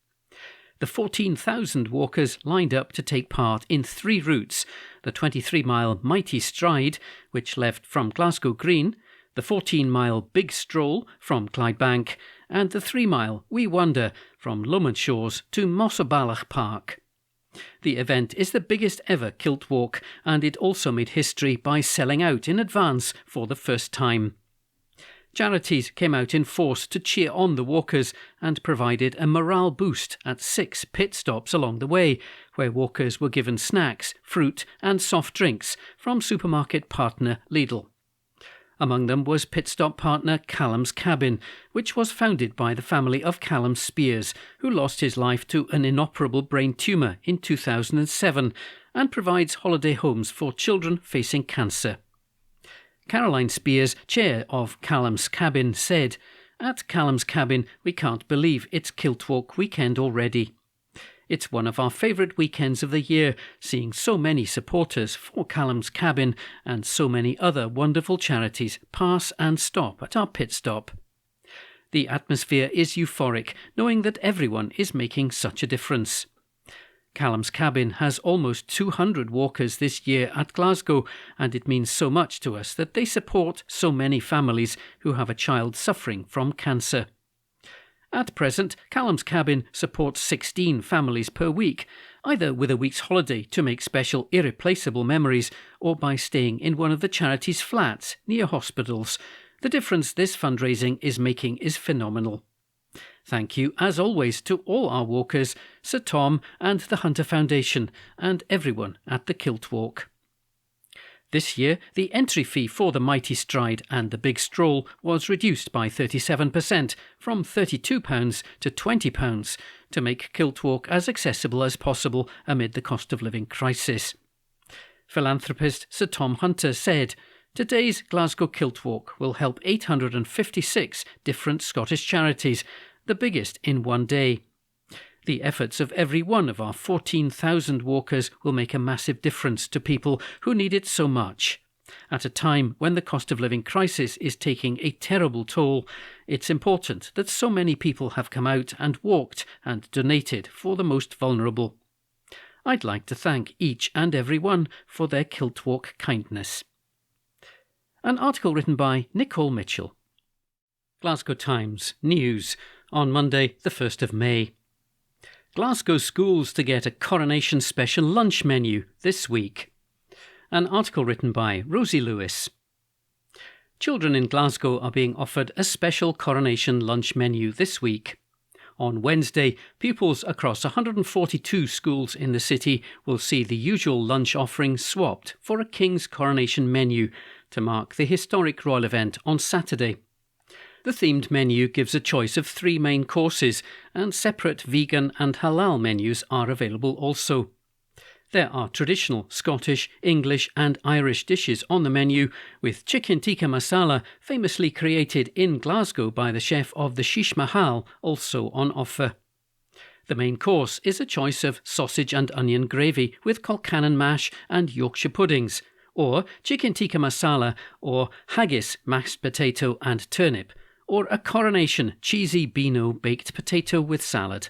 The 14,000 walkers lined up to take part in 3 routes: the 23-mile Mighty Stride, which left from Glasgow Green, the 14-mile Big Stroll from Clydebank, and the 3-mile Wee Wonder from Lomond Shores to Mossabalach Park. The event is the biggest ever Kilt Walk, and it also made history by selling out in advance for the first time. Charities came out in force to cheer on the walkers and provided a morale boost at 6 pit stops along the way, where walkers were given snacks, fruit and soft drinks from supermarket partner Lidl. Among them was pit stop partner Callum's Cabin, which was founded by the family of Callum Spears, who lost his life to an inoperable brain tumour in 2007 and provides holiday homes for children facing cancer. Caroline Spears, chair of Callum's Cabin, said, "At Callum's Cabin, we can't believe it's Kilt Walk weekend already. It's one of our favourite weekends of the year, seeing so many supporters for Callum's Cabin and so many other wonderful charities pass and stop at our pit stop. The atmosphere is euphoric, knowing that everyone is making such a difference. Callum's Cabin has almost 200 walkers this year at Glasgow, and it means so much to us that they support so many families who have a child suffering from cancer. At present, Callum's Cabin supports 16 families per week, either with a week's holiday to make special irreplaceable memories or by staying in one of the charity's flats near hospitals. The difference this fundraising is making is phenomenal. Thank you, as always, to all our walkers, Sir Tom and the Hunter Foundation, and everyone at the Kilt Walk. This year, the entry fee for the Mighty Stride and the Big Stroll was reduced by 37%, from £32 to £20, to make Kilt Walk as accessible as possible amid the cost of living crisis. Philanthropist Sir Tom Hunter said, "Today's Glasgow Kilt Walk will help 856 different Scottish charities, the biggest in one day. The efforts of every one of our 14,000 walkers will make a massive difference to people who need it so much. At a time when the cost of living crisis is taking a terrible toll, it's important that so many people have come out and walked and donated for the most vulnerable. I'd like to thank each and every one for their Kilt Walk kindness." An article written by Nicole Mitchell. Glasgow Times News on Monday, the 1st of May. Glasgow schools to get a coronation special lunch menu this week. An article written by Rosie Lewis. Children in Glasgow are being offered a special coronation lunch menu this week. On Wednesday, pupils across 142 schools in the city will see the usual lunch offering swapped for a King's Coronation menu to mark the historic royal event on Saturday. The themed menu gives a choice of 3 main courses, and separate vegan and halal menus are available also. There are traditional Scottish, English and Irish dishes on the menu, with chicken tikka masala, famously created in Glasgow by the chef of the Shish Mahal, also on offer. The main course is a choice of sausage and onion gravy with Colcannon mash and Yorkshire puddings, or chicken tikka masala, or haggis, mashed potato and turnip, or a coronation cheesy Beano baked potato with salad.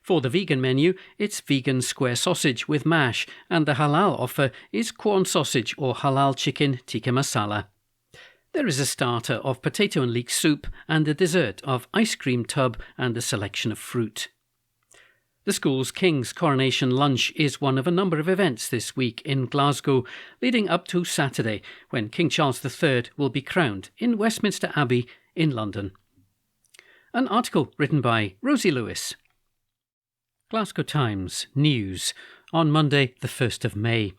For the vegan menu, it's vegan square sausage with mash, and the halal offer is corn sausage or halal chicken tikka masala. There is a starter of potato and leek soup and a dessert of ice cream tub and a selection of fruit. The school's King's Coronation Lunch is one of a number of events this week in Glasgow, leading up to Saturday, when King Charles III will be crowned in Westminster Abbey in London. An article written by Rosie Lewis. Glasgow Times News on Monday, the 1st of May.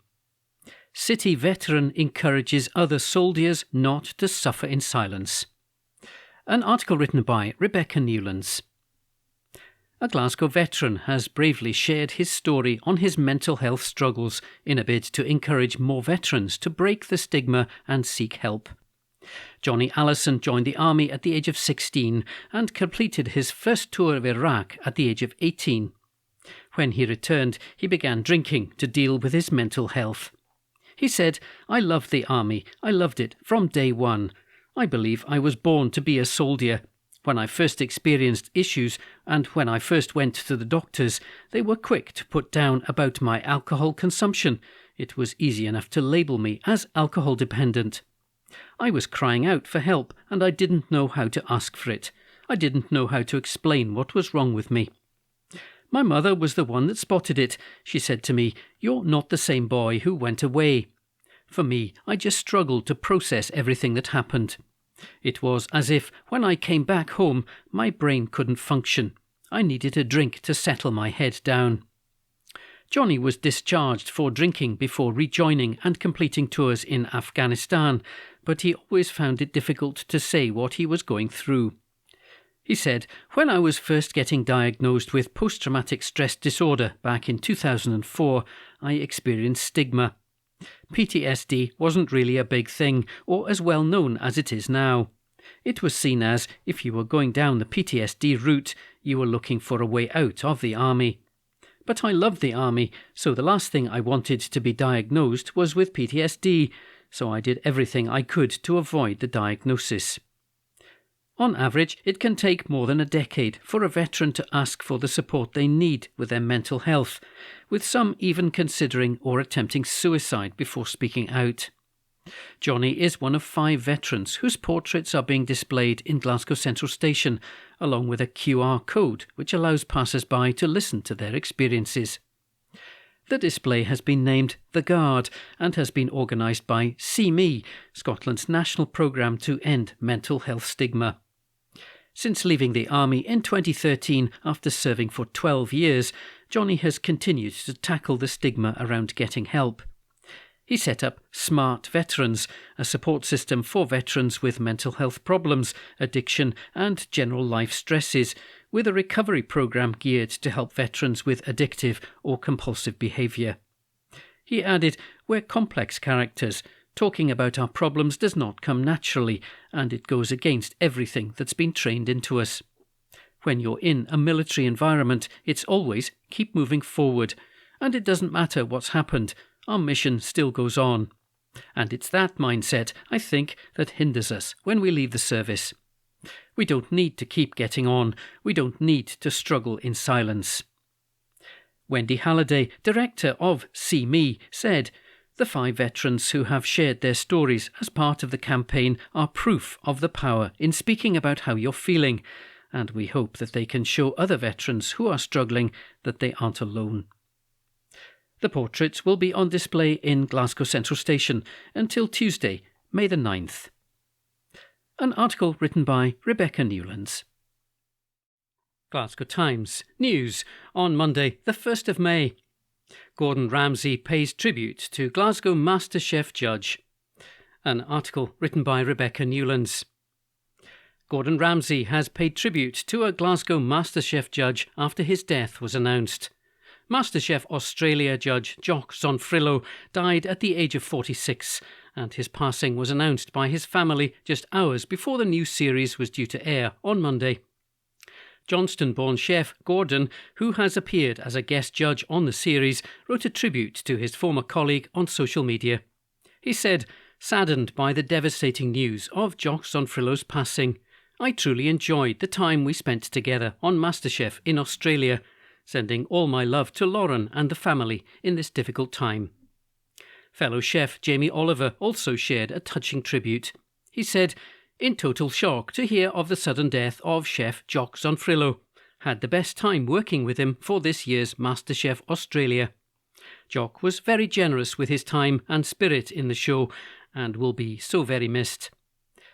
City veteran encourages other soldiers not to suffer in silence. An article written by Rebecca Newlands. A Glasgow veteran has bravely shared his story on his mental health struggles in a bid to encourage more veterans to break the stigma and seek help. Johnny Allison joined the army at the age of 16 and completed his first tour of Iraq at the age of 18. When he returned, he began drinking to deal with his mental health. He said, "I loved the army. I loved it from day one. I believe I was born to be a soldier. When I first experienced issues and when I first went to the doctors, they were quick to put down about my alcohol consumption. It was easy enough to label me as alcohol dependent. I was crying out for help and I didn't know how to ask for it. I didn't know how to explain what was wrong with me. My mother was the one that spotted it. She said to me, 'You're not the same boy who went away.' For me, I just struggled to process everything that happened. It was as if, when I came back home, my brain couldn't function. I needed a drink to settle my head down." Johnny was discharged for drinking before rejoining and completing tours in Afghanistan, but he always found it difficult to say what he was going through. He said, "When I was first getting diagnosed with post-traumatic stress disorder back in 2004, I experienced stigma. PTSD wasn't really a big thing or as well known as it is now. It was seen as, if you were going down the PTSD route, you were looking for a way out of the army. But I loved the army, so the last thing I wanted to be diagnosed was with PTSD, so I did everything I could to avoid the diagnosis. On average, it can take more than a decade for a veteran to ask for the support they need with their mental health, with some even considering or attempting suicide before speaking out. Johnny is one of 5 veterans whose portraits are being displayed in Glasgow Central Station, along with a QR code which allows passers-by to listen to their experiences. The display has been named The Guard and has been organised by See Me, Scotland's national programme to end mental health stigma. Since leaving the army in 2013 after serving for 12 years, Johnny has continued to tackle the stigma around getting help. He set up Smart Veterans, a support system for veterans with mental health problems, addiction and general life stresses, with a recovery programme geared to help veterans with addictive or compulsive behaviour. He added, "We're complex characters. Talking about our problems does not come naturally, and it goes against everything that's been trained into us. When you're in a military environment, it's always keep moving forward, and it doesn't matter what's happened, our mission still goes on. And it's that mindset, I think, that hinders us when we leave the service. We don't need to keep getting on, we don't need to struggle in silence." Wendy Halliday, director of See Me, said, "The 5 veterans who have shared their stories as part of the campaign are proof of the power in speaking about how you're feeling, and we hope that they can show other veterans who are struggling that they aren't alone." The portraits will be on display in Glasgow Central Station until Tuesday, May the 9th. An article written by Rebecca Newlands. Glasgow Times News on Monday, the 1st of May. Gordon Ramsay pays tribute to Glasgow MasterChef judge. An article written by Rebecca Newlands. Gordon Ramsay has paid tribute to a Glasgow MasterChef judge after his death was announced. MasterChef Australia judge Jock Zonfrillo died at the age of 46, and his passing was announced by his family just hours before the new series was due to air on Monday. Johnston-born chef Gordon, who has appeared as a guest judge on the series, wrote a tribute to his former colleague on social media. He said, "Saddened by the devastating news of Jock Zonfrillo's passing, I truly enjoyed the time we spent together on MasterChef in Australia, sending all my love to Lauren and the family in this difficult time." Fellow chef Jamie Oliver also shared a touching tribute. He said, "In total shock to hear of the sudden death of chef Jock Zonfrillo. Had the best time working with him for this year's MasterChef Australia. Jock was very generous with his time and spirit in the show and will be so very missed.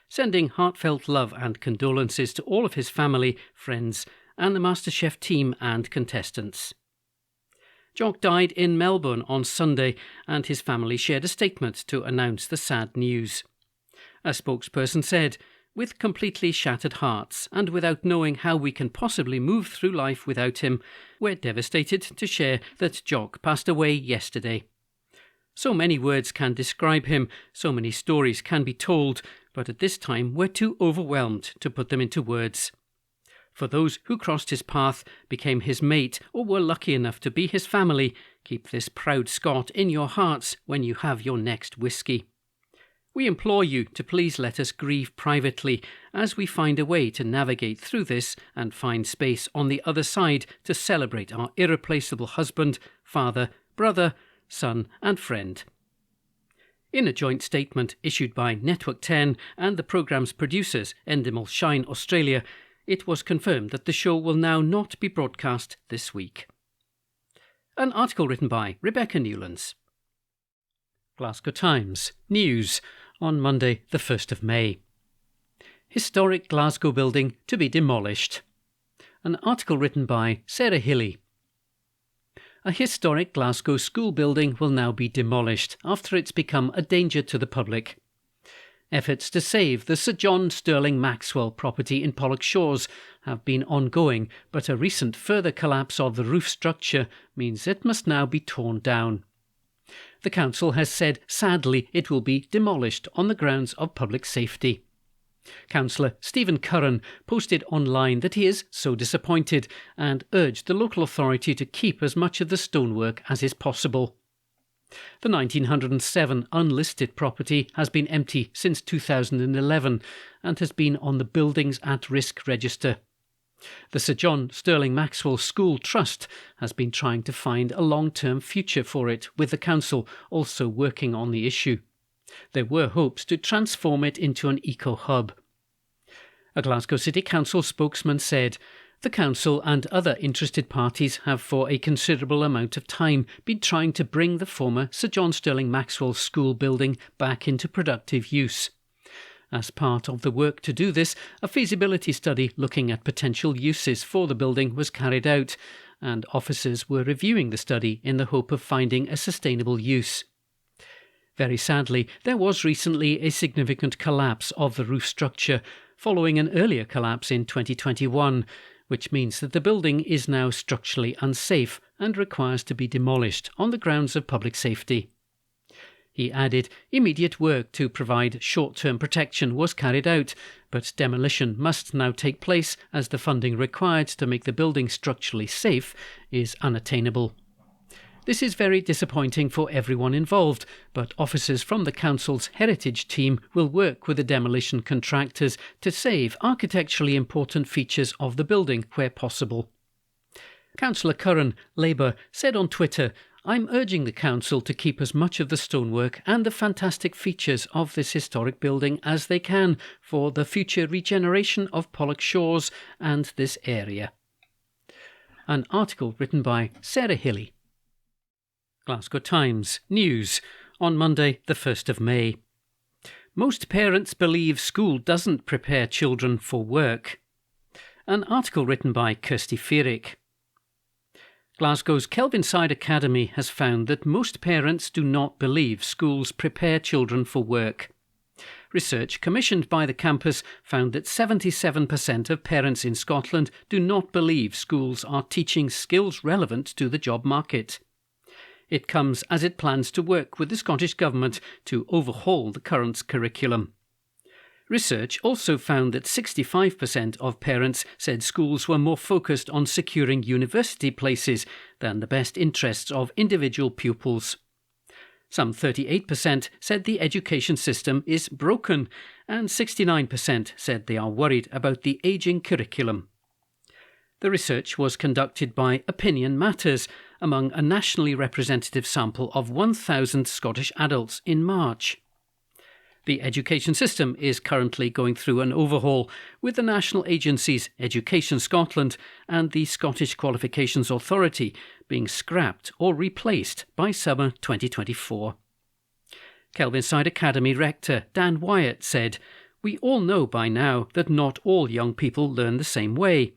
Sending heartfelt love and condolences to all of his family, friends and the MasterChef team and contestants." Jock died in Melbourne on Sunday, and his family shared a statement to announce the sad news. A spokesperson said, "With completely shattered hearts and without knowing how we can possibly move through life without him, we're devastated to share that Jock passed away yesterday. So many words can describe him, so many stories can be told, but at this time we're too overwhelmed to put them into words. For those who crossed his path, became his mate, or were lucky enough to be his family, keep this proud Scot in your hearts when you have your next whisky. We implore you to please let us grieve privately as we find a way to navigate through this and find space on the other side to celebrate our irreplaceable husband, father, brother, son and friend." In a joint statement issued by Network 10 and the programme's producers, Endemol Shine Australia, it was confirmed that the show will now not be broadcast this week. An article written by Rebecca Newlands. Glasgow Times News on Monday, the 1st of May. Historic Glasgow building to be demolished. An article written by Sarah Hilly. A historic Glasgow school building will now be demolished after it's become a danger to the public. Efforts to save the Sir John Sterling Maxwell property in Pollokshaws have been ongoing, but a recent further collapse of the roof structure means it must now be torn down. The council has said, sadly, it will be demolished on the grounds of public safety. Councillor Stephen Curran posted online that he is so disappointed and urged the local authority to keep as much of the stonework as is possible. The 1907 unlisted property has been empty since 2011 and has been on the Buildings at Risk register. The Sir John Sterling Maxwell School Trust has been trying to find a long-term future for it, with the council also working on the issue. There were hopes to transform it into an eco-hub. A Glasgow City Council spokesman said, "The council and other interested parties have for a considerable amount of time been trying to bring the former Sir John Sterling Maxwell School building back into productive use. As part of the work to do this, a feasibility study looking at potential uses for the building was carried out, and officers were reviewing the study in the hope of finding a sustainable use. Very sadly, there was recently a significant collapse of the roof structure, following an earlier collapse in 2021, which means that the building is now structurally unsafe and requires to be demolished on the grounds of public safety." He added, immediate work to provide short-term protection was carried out, but demolition must now take place as the funding required to make the building structurally safe is unattainable. "This is very disappointing for everyone involved, but officers from the council's heritage team will work with the demolition contractors to save architecturally important features of the building where possible." Councillor Curran, Labour, said on Twitter, "I'm urging the council to keep as much of the stonework and the fantastic features of this historic building as they can for the future regeneration of Pollock Shores and this area." An article written by Sarah Hilly. Glasgow Times News on Monday the 1st of May. Most parents believe school doesn't prepare children for work. An article written by Kirsty Fearick. Glasgow's Kelvinside Academy has found that most parents do not believe schools prepare children for work. Research commissioned by the campus found that 77% of parents in Scotland do not believe schools are teaching skills relevant to the job market. It comes as it plans to work with the Scottish Government to overhaul the current curriculum. Research also found that 65% of parents said schools were more focused on securing university places than the best interests of individual pupils. Some 38% said the education system is broken, and 69% said they are worried about the ageing curriculum. The research was conducted by Opinion Matters among a nationally representative sample of 1,000 Scottish adults in March. The education system is currently going through an overhaul, with the national agencies Education Scotland and the Scottish Qualifications Authority being scrapped or replaced by summer 2024. Kelvinside Academy Rector Dan Wyatt said, "We all know by now that not all young people learn the same way.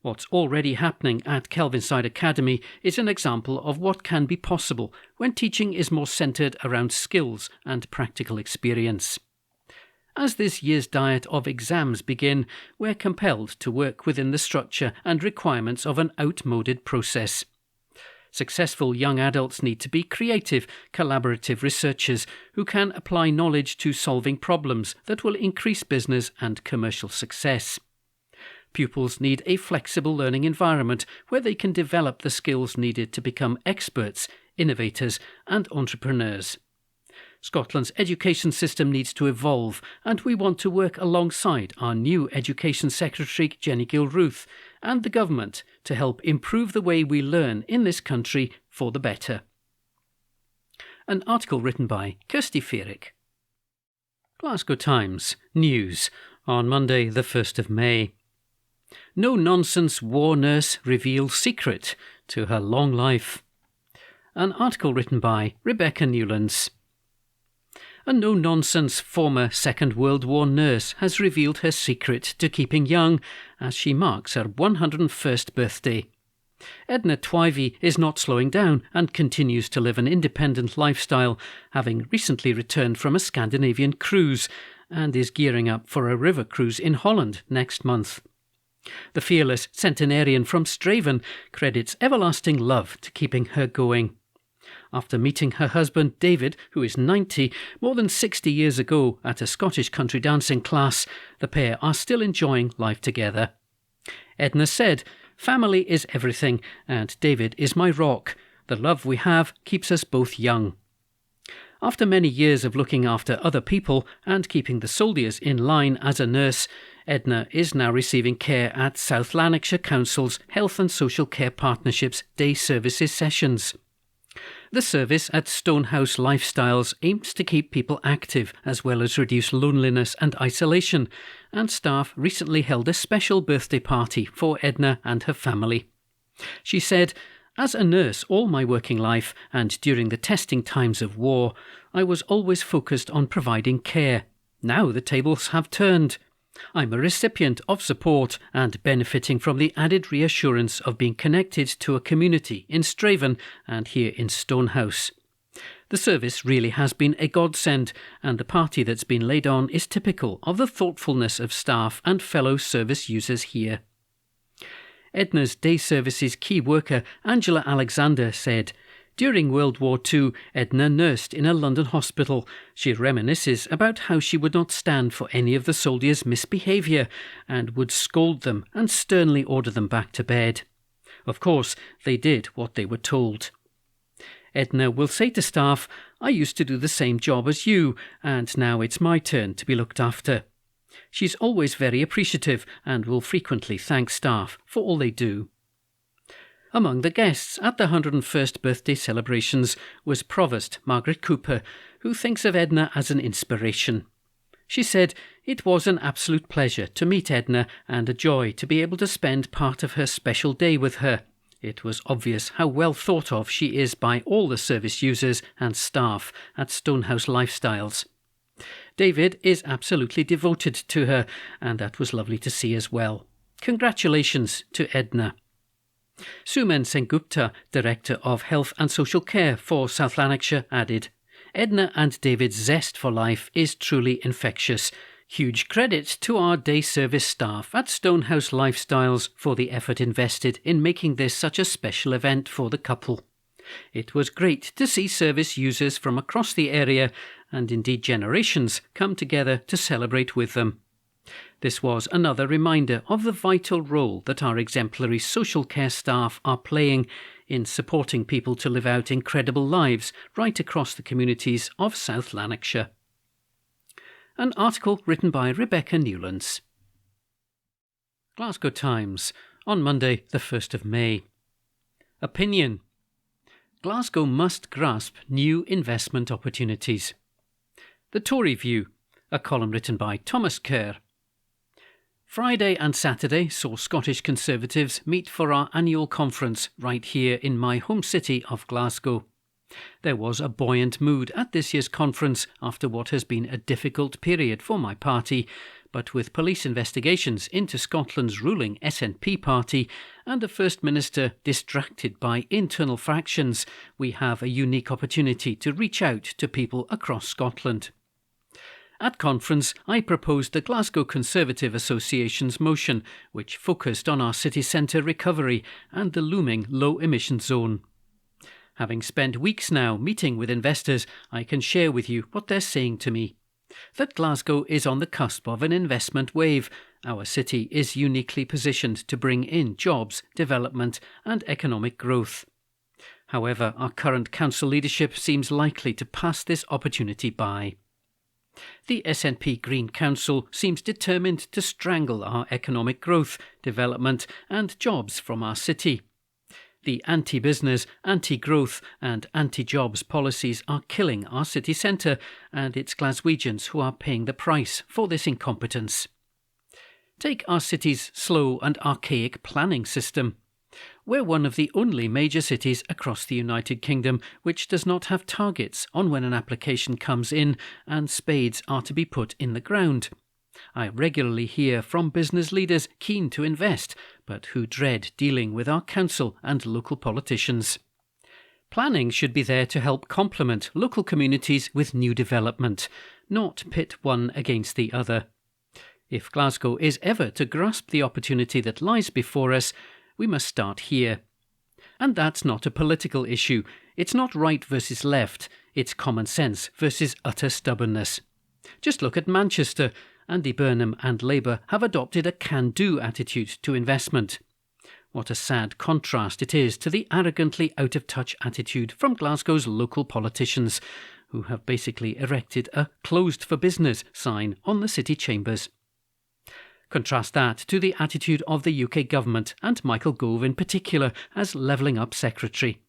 What's already happening at Kelvinside Academy is an example of what can be possible when teaching is more centred around skills and practical experience. As this year's diet of exams begin, we're compelled to work within the structure and requirements of an outmoded process. Successful young adults need to be creative, collaborative researchers who can apply knowledge to solving problems that will increase business and commercial success. Pupils need a flexible learning environment where they can develop the skills needed to become experts, innovators and entrepreneurs. Scotland's education system needs to evolve, and we want to work alongside our new Education Secretary Jenny Gilruth and the Government to help improve the way we learn in this country for the better." An article written by Kirsty Fearick. Glasgow Times News on Monday the 1st of May. No-nonsense war nurse reveals secret to her long life. An article written by Rebecca Newlands. A no-nonsense former Second World War nurse has revealed her secret to keeping young as she marks her 101st birthday. Edna Twivy is not slowing down and continues to live an independent lifestyle, having recently returned from a Scandinavian cruise and is gearing up for a river cruise in Holland next month. The fearless centenarian from Straven credits everlasting love to keeping her going. After meeting her husband David, who is 90, more than 60 years ago at a Scottish country dancing class, the pair are still enjoying life together. Edna said, "Family is everything, and David is my rock. The love we have keeps us both young." After many years of looking after other people and keeping the soldiers in line as a nurse, Edna is now receiving care at South Lanarkshire Council's Health and Social Care Partnership's Day Services sessions. The service at Stonehouse Lifestyles aims to keep people active as well as reduce loneliness and isolation, and staff recently held a special birthday party for Edna and her family. She said, "As a nurse all my working life and during the testing times of war, I was always focused on providing care. Now the tables have turned. I'm a recipient of support and benefiting from the added reassurance of being connected to a community in Straven and here in Stonehouse. The service really has been a godsend, and the party that's been laid on is typical of the thoughtfulness of staff and fellow service users here." Edna's Day Services key worker Angela Alexander said, "During World War II, Edna nursed in a London hospital. She reminisces about how she would not stand for any of the soldiers' misbehaviour and would scold them and sternly order them back to bed. Of course, they did what they were told." Edna will say to staff, "I used to do the same job as you, and now it's my turn to be looked after." She's always very appreciative and will frequently thank staff for all they do. Among the guests at the 101st birthday celebrations was Provost Margaret Cooper, who thinks of Edna as an inspiration. She said, "It was an absolute pleasure to meet Edna and a joy to be able to spend part of her special day with her. It was obvious how well thought of she is by all the service users and staff at Stonehouse Lifestyles. David is absolutely devoted to her, and that was lovely to see as well. Congratulations to Edna." Suman Sengupta, Director of Health and Social Care for South Lanarkshire, added, "Edna and David's zest for life is truly infectious. Huge credit to our day service staff at Stonehouse Lifestyles for the effort invested in making this such a special event for the couple. It was great to see service users from across the area, and indeed generations, come together to celebrate with them. This was another reminder of the vital role that our exemplary social care staff are playing in supporting people to live out incredible lives right across the communities of South Lanarkshire." An article written by Rebecca Newlands. Glasgow Times, on Monday the 1st of May. Opinion: Glasgow must grasp new investment opportunities. The Tory View, a column written by Thomas Kerr. Friday and Saturday saw Scottish Conservatives meet for our annual conference right here in my home city of Glasgow. There was a buoyant mood at this year's conference after what has been a difficult period for my party, but with police investigations into Scotland's ruling SNP party and the First Minister distracted by internal fractions, we have a unique opportunity to reach out to people across Scotland. At conference, I proposed the Glasgow Conservative Association's motion, which focused on our city centre recovery and the looming low-emission zone. Having spent weeks now meeting with investors, I can share with you what they're saying to me. That Glasgow is on the cusp of an investment wave. Our city is uniquely positioned to bring in jobs, development and economic growth. However, our current council leadership seems likely to pass this opportunity by. The SNP Green Council seems determined to strangle our economic growth, development and jobs from our city. The anti-business, anti-growth and anti-jobs policies are killing our city centre, and it's Glaswegians who are paying the price for this incompetence. Take our city's slow and archaic planning system. We're one of the only major cities across the United Kingdom which does not have targets on when an application comes in and spades are to be put in the ground. I regularly hear from business leaders keen to invest, but who dread dealing with our council and local politicians. Planning should be there to help complement local communities with new development, not pit one against the other. If Glasgow is ever to grasp the opportunity that lies before us, we must start here. And that's not a political issue. It's not right versus left, it's common sense versus utter stubbornness. Just look at Manchester. Andy Burnham and Labour have adopted a can-do attitude to investment. What a sad contrast it is to the arrogantly out-of-touch attitude from Glasgow's local politicians, who have basically erected a closed-for-business sign on the city chambers. Contrast that to the attitude of the UK government and Michael Gove in particular as Levelling Up Secretary.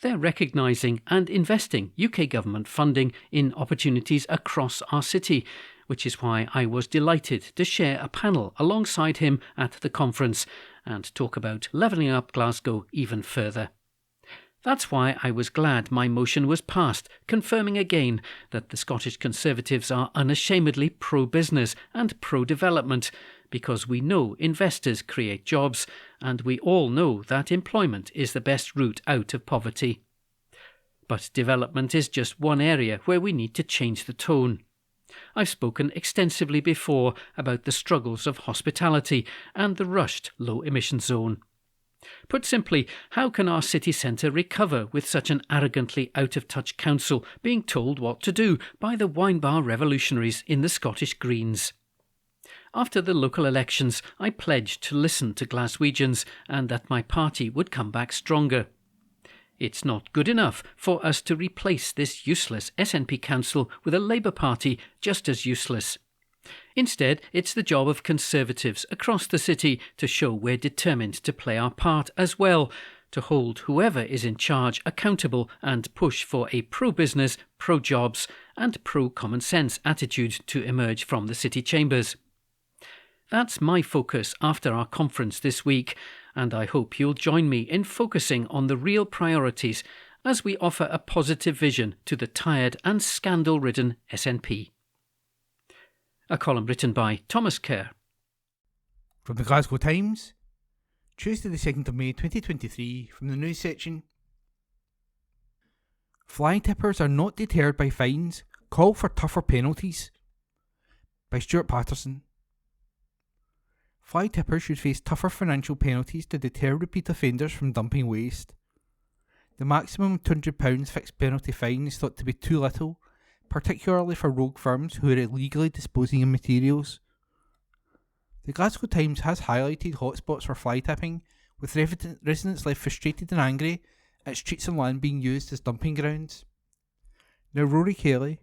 They're recognising and investing UK government funding in opportunities across our city, which is why I was delighted to share a panel alongside him at the conference and talk about levelling up Glasgow even further. That's why I was glad my motion was passed, confirming again that the Scottish Conservatives are unashamedly pro-business and pro-development, because we know investors create jobs, and we all know that employment is the best route out of poverty. But development is just one area where we need to change the tone. I've spoken extensively before about the struggles of hospitality and the rushed low-emission zone. Put simply, how can our city centre recover with such an arrogantly out-of-touch council being told what to do by the wine bar revolutionaries in the Scottish Greens? After the local elections, I pledged to listen to Glaswegians and that my party would come back stronger. It's not good enough for us to replace this useless SNP council with a Labour Party just as useless. Instead, it's the job of Conservatives across the city to show we're determined to play our part as well, to hold whoever is in charge accountable and push for a pro-business, pro-jobs and pro-common sense attitude to emerge from the city chambers. That's my focus after our conference this week, and I hope you'll join me in focusing on the real priorities as we offer a positive vision to the tired and scandal-ridden SNP. A column written by Thomas Kerr. From the Glasgow Times, Tuesday the 2nd of May 2023, from the news section. Fly tippers are not deterred by fines, call for tougher penalties. By Stuart Patterson. Fly tippers should face tougher financial penalties to deter repeat offenders from dumping waste. The maximum £200 fixed penalty fine is thought to be too little, particularly for rogue firms who are illegally disposing of materials. The Glasgow Times has highlighted hotspots for fly tipping, with residents left frustrated and angry at streets and land being used as dumping grounds. Now Rory Kelly,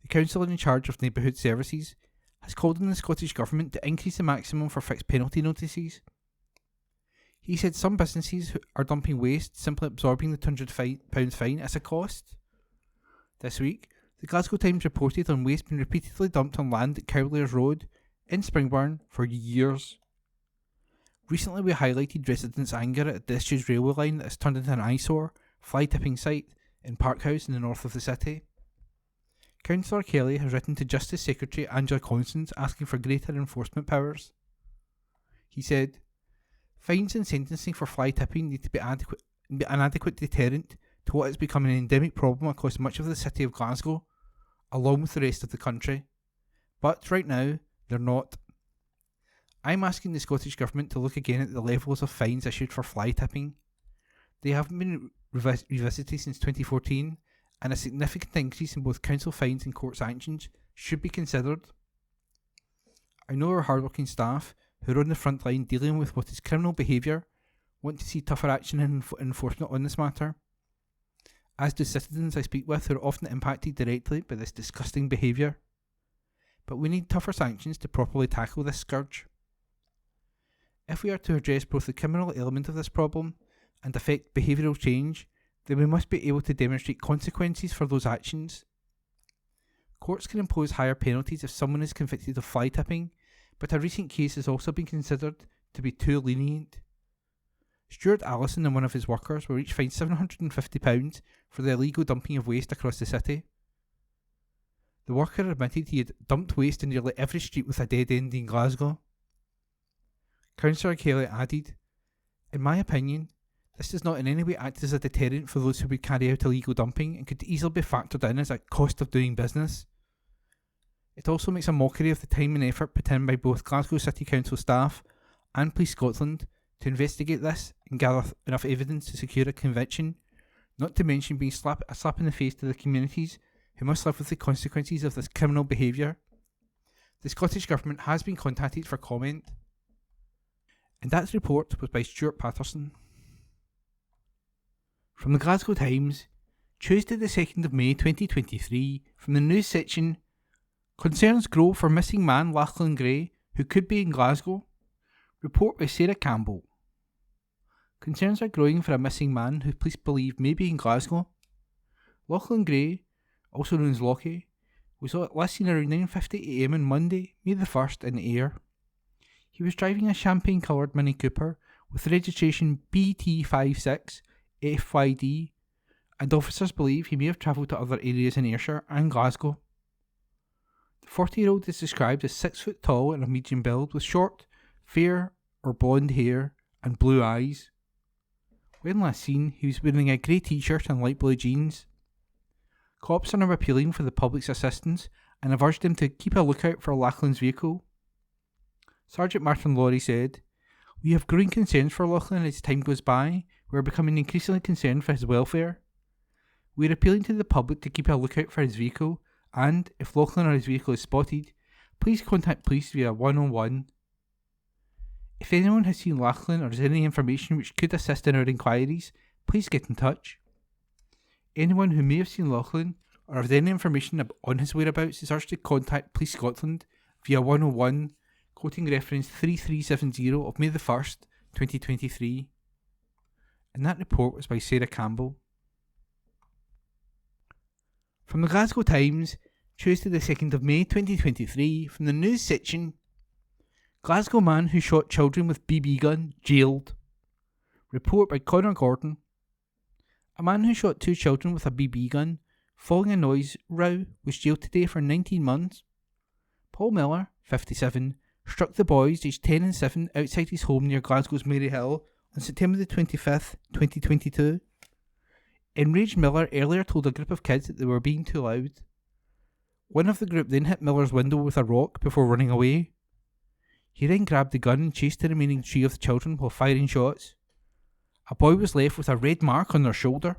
the councillor in charge of neighbourhood services, has called on the Scottish Government to increase the maximum for fixed penalty notices. He said some businesses are dumping waste, simply absorbing the £200 fine as a cost. This week, the Glasgow Times reported on waste being repeatedly dumped on land at Cowlairs Road in Springburn for years. Recently we highlighted residents' anger at the disused railway line that has turned into an eyesore, fly tipping site in Parkhouse in the north of the city. Councillor Kelly has written to Justice Secretary Angela Constance asking for greater enforcement powers. He said, fines and sentencing for fly tipping need to be an adequate deterrent to what has become an endemic problem across much of the city of Glasgow, along with the rest of the country. But right now, they're not. I'm asking the Scottish Government to look again at the levels of fines issued for fly tipping. They haven't been revisited since 2014, and a significant increase in both council fines and court sanctions should be considered. I know our hardworking staff, who are on the front line dealing with what is criminal behaviour, want to see tougher action and enforcement on this matter, as do citizens I speak with who are often impacted directly by this disgusting behaviour. But we need tougher sanctions to properly tackle this scourge. If we are to address both the criminal element of this problem and affect behavioural change, then we must be able to demonstrate consequences for those actions. Courts can impose higher penalties if someone is convicted of fly tipping, but a recent case has also been considered to be too lenient. Stuart Allison and one of his workers were each fined £750 for the illegal dumping of waste across the city. The worker admitted he had dumped waste in nearly every street with a dead end in Glasgow. Councillor Kelly added, in my opinion, this does not in any way act as a deterrent for those who would carry out illegal dumping and could easily be factored in as a cost of doing business. It also makes a mockery of the time and effort put in by both Glasgow City Council staff and Police Scotland to investigate this and gather enough evidence to secure a conviction, not to mention being a slap in the face to the communities who must live with the consequences of this criminal behaviour. The Scottish Government has been contacted for comment. And that report was by Stuart Patterson. From the Glasgow Times, Tuesday the 2nd of May 2023, from the news section, concerns grow for missing man Lachlan Gray, who could be in Glasgow. Report by Sarah Campbell. Concerns are growing for a missing man who police believe may be in Glasgow. Lachlan Gray, also known as Lockie, was last seen around 9:50 am on Monday, May the 1st, in Ayr. He was driving a champagne-coloured Mini Cooper with registration BT56FYD, and officers believe he may have travelled to other areas in Ayrshire and Glasgow. The 40-year-old is described as 6 foot tall and of medium build, with short, fair or blonde hair and blue eyes. When last seen, he was wearing a grey t-shirt and light blue jeans. Cops are now appealing for the public's assistance and have urged him to keep a lookout for Lachlan's vehicle. Sergeant Martin Lawrie said, "We have growing concerns for Lachlan as time goes by. We are becoming increasingly concerned for his welfare. We are appealing to the public to keep a lookout for his vehicle, and, if Lachlan or his vehicle is spotted, please contact police via 101. If anyone has seen Lachlan or has any information which could assist in our inquiries, please get in touch. Anyone who may have seen Lachlan or has any information on his whereabouts is urged to contact Police Scotland via 101, quoting reference 3370 of May the 1st, 2023. And that report was by Sarah Campbell. From the Glasgow Times, Tuesday the 2nd of May 2023, from the news section, Glasgow man who shot children with BB gun jailed. Report by Connor Gordon. A man who shot 2 children with a BB gun, following a noise row, was jailed today for 19 months. Paul Miller, 57, struck the boys aged 10 and 7 outside his home near Glasgow's Maryhill on September the 25th, 2022. Enraged Miller earlier told a group of kids that they were being too loud. One of the group then hit Miller's window with a rock before running away. He then grabbed the gun and chased the remaining 3 of the children while firing shots. A boy was left with a red mark on their shoulder.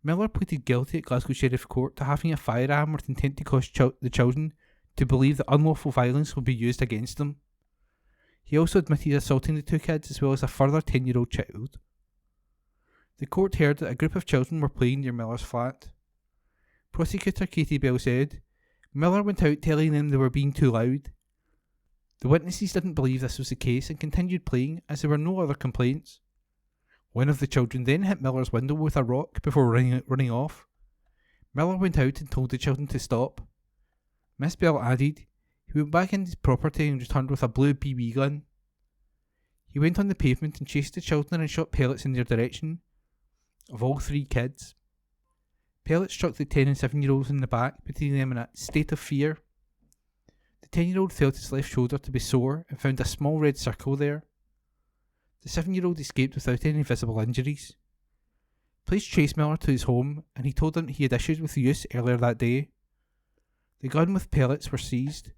Miller pleaded guilty at Glasgow Sheriff Court to having a firearm with intent to cause the children to believe that unlawful violence would be used against them. He also admitted assaulting the 2 kids as well as a further 10-year-old child. The court heard that a group of children were playing near Miller's flat. Prosecutor Katie Bell said, Miller went out telling them they were being too loud. The witnesses didn't believe this was the case and continued playing as there were no other complaints. One of the children then hit Miller's window with a rock before running off. Miller went out and told the children to stop. Miss Bell added, he went back into his property and returned with a blue BB gun. He went on the pavement and chased the children and shot pellets in their direction, of all 3 kids. Pellets struck the 10 and 7-year-olds in the back, putting them in a state of fear. The 10-year-old felt his left shoulder to be sore and found a small red circle there. The 7-year-old escaped without any visible injuries. Police chased Miller to his home and he told them he had issues with the use earlier that day. The gun with pellets were seized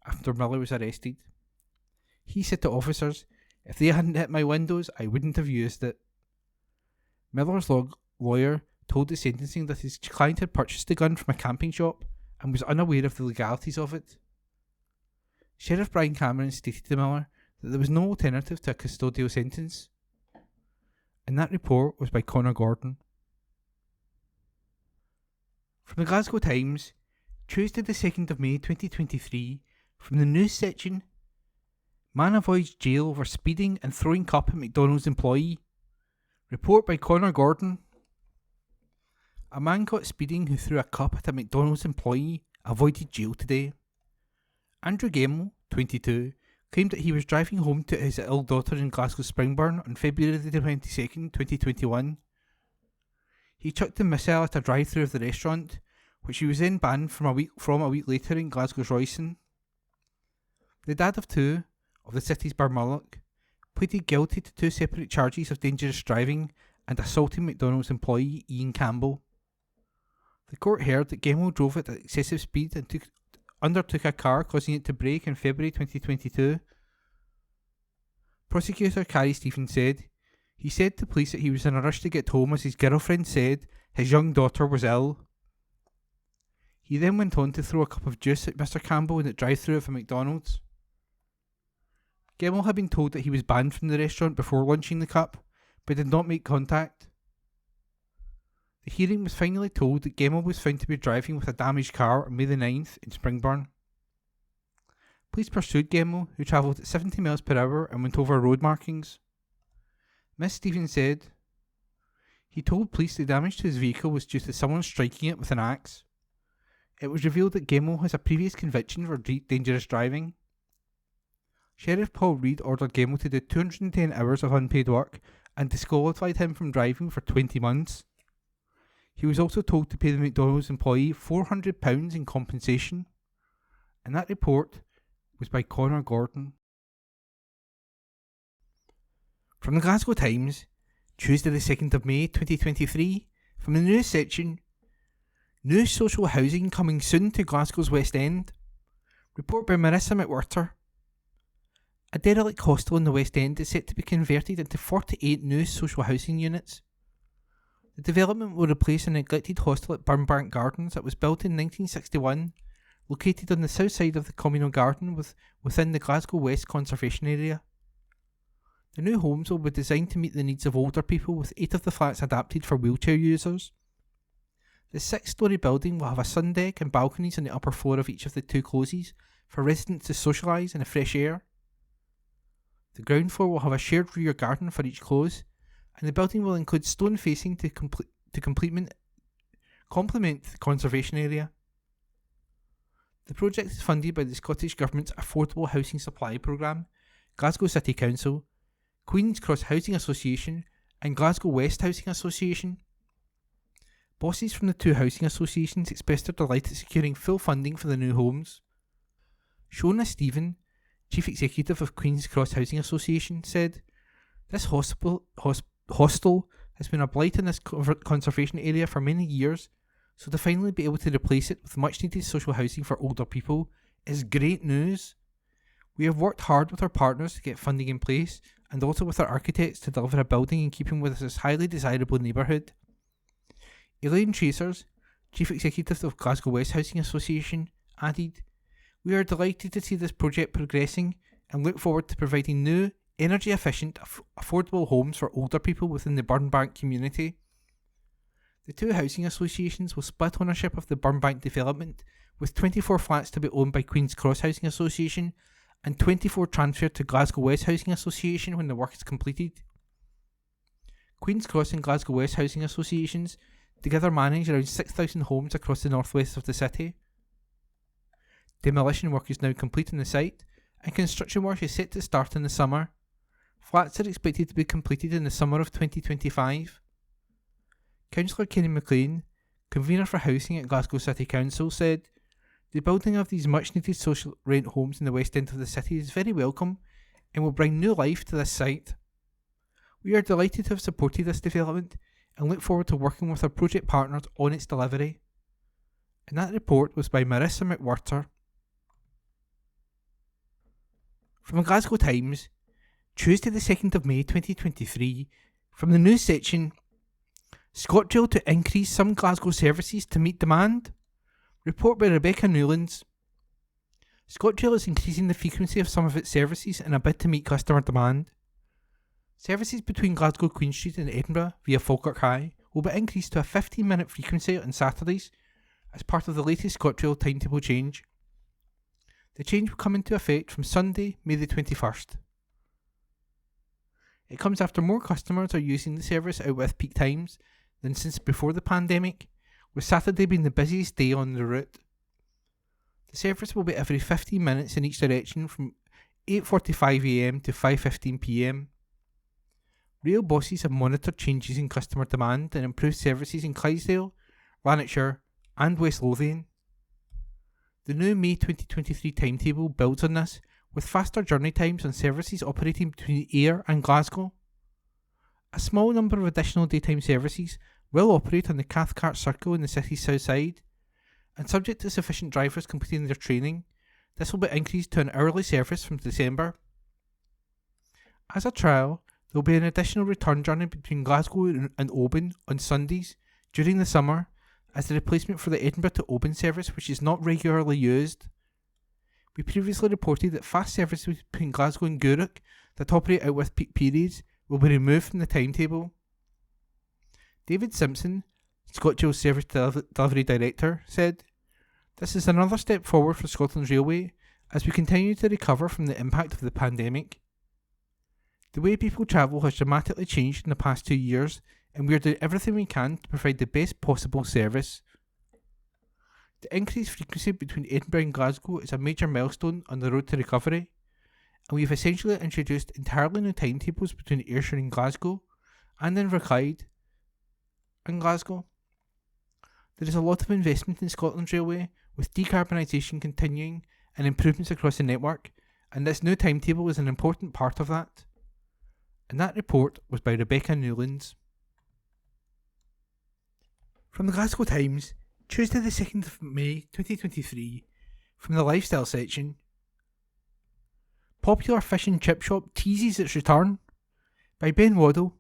after Miller was arrested. He said to officers, if they hadn't hit my windows, I wouldn't have used it. Miller's lawyer told the sentencing that his client had purchased the gun from a camping shop and was unaware of the legalities of it. Sheriff Brian Cameron stated to Miller that there was no alternative to a custodial sentence. And that report was by Connor Gordon. From the Glasgow Times, Tuesday the 2nd of May 2023, from the news section, man avoids jail over speeding and throwing cup at McDonald's employee. Report by Connor Gordon. A man caught speeding who threw a cup at a McDonald's employee avoided jail today. Andrew Gemmell, 22, claimed that he was driving home to his ill daughter in Glasgow Springburn on February the 22nd, 2021. He chucked a missile at a drive-thru of the restaurant, which he was then banned from a week later in Glasgow's Royston. The dad of 2, of the city's Barmulloch, pleaded guilty to 2 separate charges of dangerous driving and assaulting McDonald's employee Ian Campbell. The court heard that Gemmell drove at excessive speed and undertook a car, causing it to brake in February 2022. Prosecutor Carrie Stevens said, He said to police that he was in a rush to get home as his girlfriend said his young daughter was ill. He then went on to throw a cup of juice at Mr. Campbell in the drive-thru of a McDonald's. Gemmell had been told that he was banned from the restaurant before launching the cup, but did not make contact. The hearing was finally told that Gemmell was found to be driving with a damaged car on May the 9th in Springburn. Police pursued Gemmell, who travelled at 70 miles per hour and went over road markings. Miss Stevens said he told police the damage to his vehicle was due to someone striking it with an axe. It was revealed that Gemmell has a previous conviction for dangerous driving. Sheriff Paul Reed ordered Gemmell to do 210 hours of unpaid work and disqualified him from driving for 20 months. He was also told to pay the McDonald's employee £400 in compensation, and that report was by Connor Gordon. From the Glasgow Times, Tuesday the 2nd of May 2023, from the news section, new social housing coming soon to Glasgow's West End. Report by Marissa McWhirter. A derelict hostel in the West End is set to be converted into 48 new social housing units. The development will replace a neglected hostel at Burnbank Gardens that was built in 1961, located on the south side of the communal garden within the Glasgow West Conservation Area. The new homes will be designed to meet the needs of older people, with 8 of the flats adapted for wheelchair users. The 6-storey building will have a sun deck and balconies on the upper floor of each of the 2 closes for residents to socialise in the fresh air. The ground floor will have a shared rear garden for each close, and the building will include stone facing to complement the conservation area. The project is funded by the Scottish Government's Affordable Housing Supply Programme, Glasgow City Council, Queen's Cross Housing Association and Glasgow West Housing Association. Bosses from the 2 housing associations expressed their delight at securing full funding for the new homes. Shona Stephen, Chief Executive of Queen's Cross Housing Association, said, "This hostel has been a blight in this conservation area for many years, so to finally be able to replace it with much needed social housing for older people is great news. We have worked hard with our partners to get funding in place and also with our architects to deliver a building in keeping with this highly desirable neighbourhood." Elaine Tracers, Chief Executive of Glasgow West Housing Association, added, "We are delighted to see this project progressing and look forward to providing new, energy efficient, affordable homes for older people within the Burnbank community." The 2 housing associations will split ownership of the Burnbank development, with 24 flats to be owned by Queen's Cross Housing Association and 24 transferred to Glasgow West Housing Association when the work is completed. Queen's Cross and Glasgow West Housing Associations together manage around 6,000 homes across the northwest of the city. Demolition work is now complete on the site, and construction work is set to start in the summer. Flats are expected to be completed in the summer of 2025. Councillor Kenny McLean, convener for housing at Glasgow City Council, said, "The building of these much needed social rent homes in the west end of the city is very welcome and will bring new life to this site. We are delighted to have supported this development and look forward to working with our project partners on its delivery." And that report was by Marissa McWhirter. From the Glasgow Times, Tuesday the 2nd of May 2023, from the news section, ScotRail to increase some Glasgow services to meet demand. Report by Rebecca Newlands. ScotRail is increasing the frequency of some of its services in a bid to meet customer demand. Services between Glasgow Queen Street and Edinburgh via Falkirk High will be increased to a 15-minute frequency on Saturdays as part of the latest ScotRail timetable change. The change will come into effect from Sunday, May the 21st. It comes after more customers are using the service out with peak times than since before the pandemic, with Saturday being the busiest day on the route. The service will be every 15 minutes in each direction from 8:45am to 5:15pm. Rail bosses have monitored changes in customer demand and improved services in Clydesdale, Lanarkshire and West Lothian. The new May 2023 timetable builds on this, with faster journey times on services operating between Ayr and Glasgow. A small number of additional daytime services will operate on the Cathcart Circle in the city's south side, and subject to sufficient drivers completing their training, this will be increased to an hourly service from December. As a trial, there will be an additional return journey between Glasgow and Oban on Sundays during the summer as the replacement for the Edinburgh to Oban service, which is not regularly used. We previously reported that fast services between Glasgow and Gourock that operate out with peak periods will be removed from the timetable. David Simpson, ScotRail's Service Delivery Director, said, "This is another step forward for Scotland's Railway as we continue to recover from the impact of the pandemic. The way people travel has dramatically changed in the past 2 years, and we are doing everything we can to provide the best possible service. The increased frequency between Edinburgh and Glasgow is a major milestone on the road to recovery, and we have essentially introduced entirely new timetables between Ayrshire and Glasgow, and then Inverclyde and Glasgow. There is a lot of investment in Scotland's Railway, with decarbonisation continuing and improvements across the network, and this new timetable is an important part of that." And that report was by Rebecca Newlands. From the Glasgow Times, Tuesday the 2nd of May 2023, from the lifestyle section. Popular fish and chip shop teases its return, by Ben Waddle.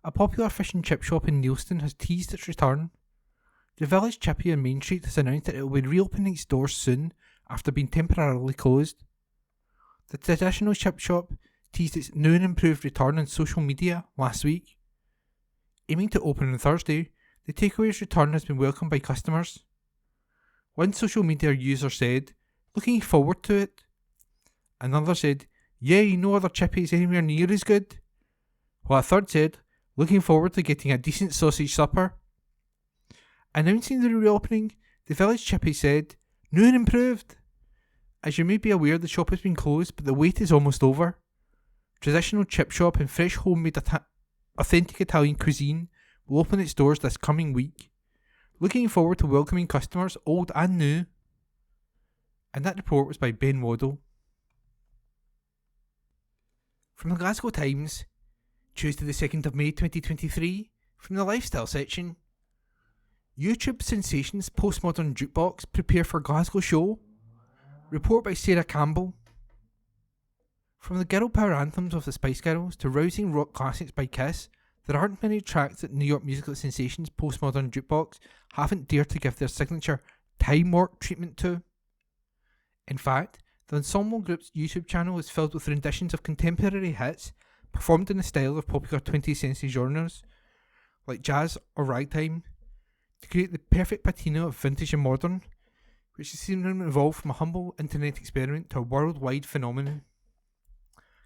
A popular fish and chip shop in Neilston has teased its return. The Village Chippy on Main Street has announced that it will be reopening its doors soon after being temporarily closed. The traditional chip shop teased its new and improved return on social media last week. Aiming to open on Thursday, the takeaway's return has been welcomed by customers. One social media user said, "Looking forward to it." Another said, "Yay, no other chippy is anywhere near as good." While a third said, "Looking forward to getting a decent sausage supper." Announcing the reopening, the Village Chippy said, "New and improved." As you may be aware, the shop has been closed, but the wait is almost over. Traditional chip shop and fresh homemade authentic Italian cuisine will open its doors this coming week. Looking forward to welcoming customers, old and new. And that report was by Ben Waddle. From the Glasgow Times, Tuesday the 2nd of May 2023, from the lifestyle section. YouTube sensations Postmodern Jukebox prepare for Glasgow show. Report by Sarah Campbell. From the girl power anthems of the Spice Girls to rousing rock classics by Kiss, there aren't many tracks that New York musical sensations Postmodern Jukebox haven't dared to give their signature time warp treatment to. In fact, the ensemble group's YouTube channel is filled with renditions of contemporary hits performed in the style of popular 20th century genres, like jazz or ragtime, to create the perfect patina of vintage and modern, which has seen them evolve from a humble internet experiment to a worldwide phenomenon.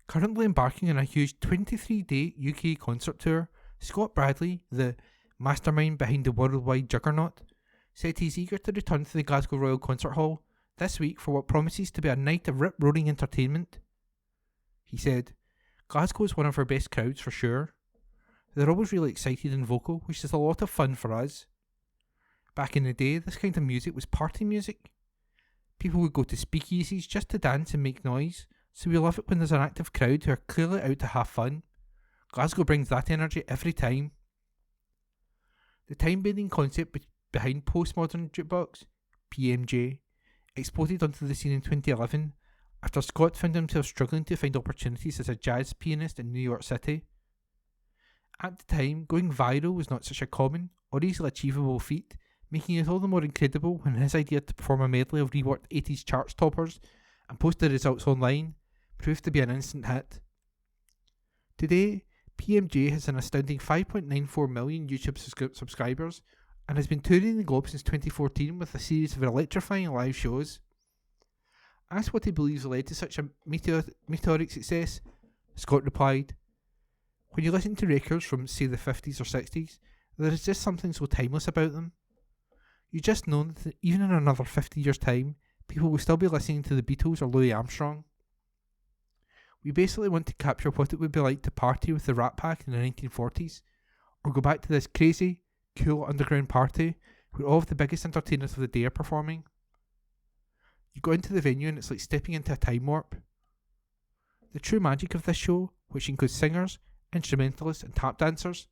Currently embarking on a huge 23-day UK concert tour, Scott Bradley, the mastermind behind the worldwide juggernaut, said he's eager to return to the Glasgow Royal Concert Hall this week for what promises to be a night of rip-roaring entertainment. He said, "Glasgow is one of our best crowds for sure. They're always really excited and vocal, which is a lot of fun for us. Back in the day, this kind of music was party music. People would go to speakeasies just to dance and make noise, so we love it when there's an active crowd who are clearly out to have fun. Glasgow brings that energy every time." The time-bending concept behind Postmodern Jukebox, PMJ, exploded onto the scene in 2011 after Scott found himself struggling to find opportunities as a jazz pianist in New York City. At the time, going viral was not such a common or easily achievable feat, making it all the more incredible when his idea to perform a medley of reworked 80s charts toppers and post the results online proved to be an instant hit. Today, PMJ has an astounding 5.94 million YouTube subscribers and has been touring the globe since 2014 with a series of electrifying live shows. Asked what he believes led to such a meteoric success, Scott replied, "When you listen to records from, say, the 50s or 60s, there is just something so timeless about them. You just know that even in another 50 years' time, people will still be listening to the Beatles or Louis Armstrong. We basically want to capture what it would be like to party with the Rat Pack in the 1940s, or go back to this crazy, cool underground party where all of the biggest entertainers of the day are performing. You go into the venue and it's like stepping into a time warp. The true magic of this show, which includes singers, instrumentalists and tap dancers,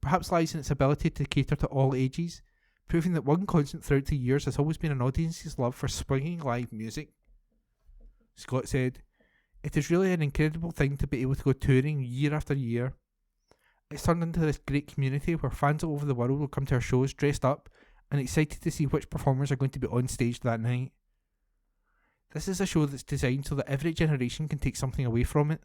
perhaps lies in its ability to cater to all ages, proving that one constant throughout the years has always been an audience's love for swinging live music." Scott said, It is really an incredible thing to be able to go touring year after year. It's turned into this great community where fans all over the world will come to our shows dressed up and excited to see which performers are going to be on stage that night. This is a show that's designed so that every generation can take something away from it.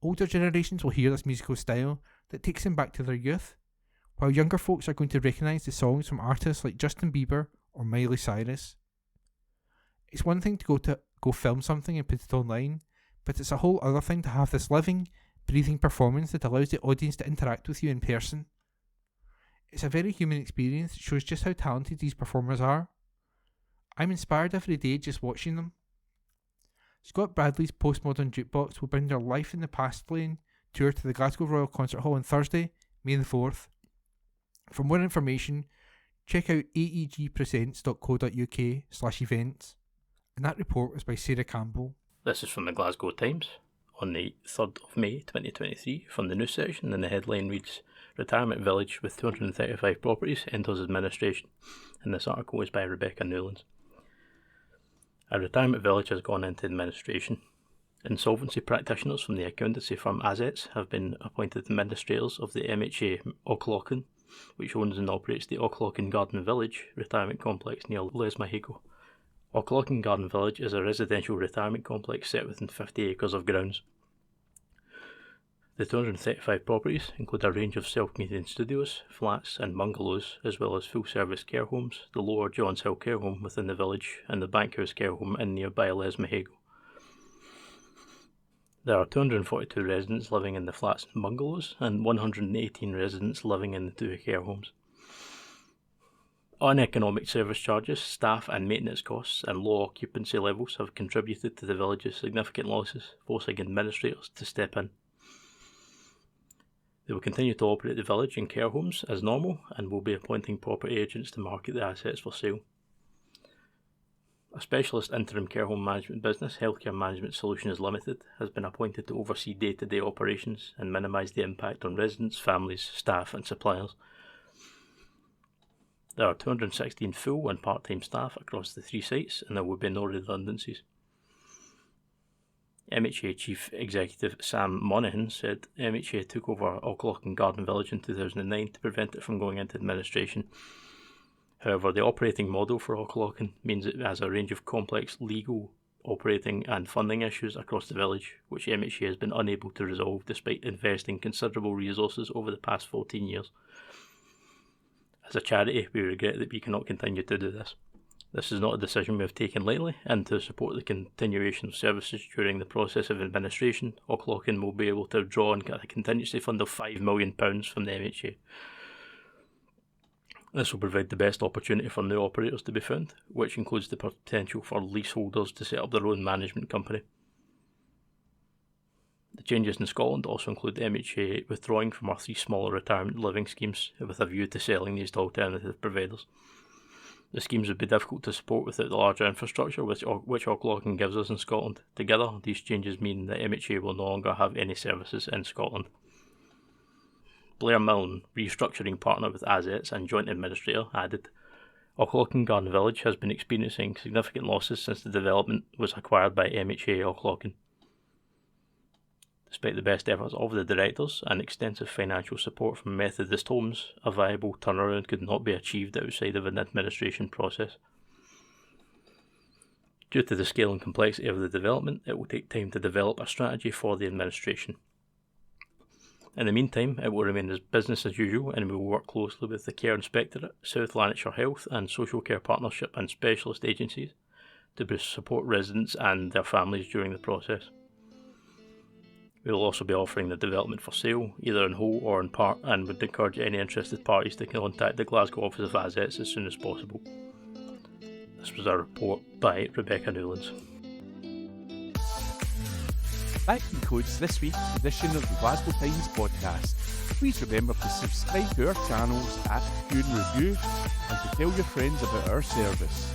Older generations will hear this musical style that takes them back to their youth, while younger folks are going to recognise the songs from artists like Justin Bieber or Miley Cyrus. It's one thing to go film something and put it online, but it's a whole other thing to have this living, breathing performance that allows the audience to interact with you in person. It's a very human experience that shows just how talented these performers are. I'm inspired every day just watching them. Scott Bradley's Postmodern Jukebox will bring their Life in the Past Lane tour to the Glasgow Royal Concert Hall on Thursday, May the 4th. For more information, check out aegpresents.co.uk/events. And that report was by Sarah Campbell. This is from the Glasgow Times on the 3rd of May 2023 from the news section, and the headline reads, Retirement Village with 235 properties enters administration, and this article is by Rebecca Newlands. A retirement village has gone into administration. Insolvency practitioners from the accountancy firm Assets have been appointed administrators of the MHA Auchlacan, which owns and operates the Auchlacan Garden Village retirement complex near Lesmahago. Auchlacan Garden Village is a residential retirement complex set within 50 acres of grounds. The 235 properties include a range of self-contained studios, flats and bungalows, as well as full-service care homes, the Lower Johns Hill care home within the village and the Bankhouse care home in nearby Lesmahago. There are 242 residents living in the flats and bungalows and 118 residents living in the two care homes. Uneconomic service charges, staff and maintenance costs and low occupancy levels have contributed to the village's significant losses, forcing administrators to step in. They will continue to operate the village and care homes as normal and will be appointing property agents to market the assets for sale. A specialist interim care home management business, Healthcare Management Solutions Limited, has been appointed to oversee day-to-day operations and minimise the impact on residents, families, staff and suppliers. There are 216 full and part-time staff across the three sites, and there will be no redundancies. MHA Chief Executive Sam Monaghan said MHA took over Auchlacan Garden Village in 2009 to prevent it from going into administration. However, the operating model for Auchlacan means it has a range of complex legal, operating and funding issues across the village, which MHA has been unable to resolve despite investing considerable resources over the past 14 years. As a charity, we regret that we cannot continue to do this. This is not a decision we have taken lightly, and to support the continuation of services during the process of administration, Auchlacan will be able to draw on a contingency fund of £5 million from the MHA. This will provide the best opportunity for new operators to be found, which includes the potential for leaseholders to set up their own management company. The changes in Scotland also include the MHA withdrawing from our 3 smaller retirement living schemes with a view to selling these to alternative providers. The schemes would be difficult to support without the larger infrastructure which Auchlacan gives us in Scotland. Together, these changes mean that MHA will no longer have any services in Scotland. Blair Milne, restructuring partner with Assets and joint administrator, added, Auchlacan Garden Village has been experiencing significant losses since the development was acquired by MHA Auchlacan. Despite the best efforts of the directors and extensive financial support from Methodist Homes, a viable turnaround could not be achieved outside of an administration process. Due to the scale and complexity of the development, it will take time to develop a strategy for the administration. In the meantime, it will remain as business as usual, and we will work closely with the Care Inspectorate, South Lanarkshire Health and Social Care Partnership and specialist agencies to support residents and their families during the process. We will also be offering the development for sale, either in whole or in part, and would encourage any interested parties to contact the Glasgow Office of Assets as soon as possible. This was a report by Rebecca Newlands. That concludes this week's edition of the Glasgow Times podcast. Please remember to subscribe to our channels at View and Review and to tell your friends about our service.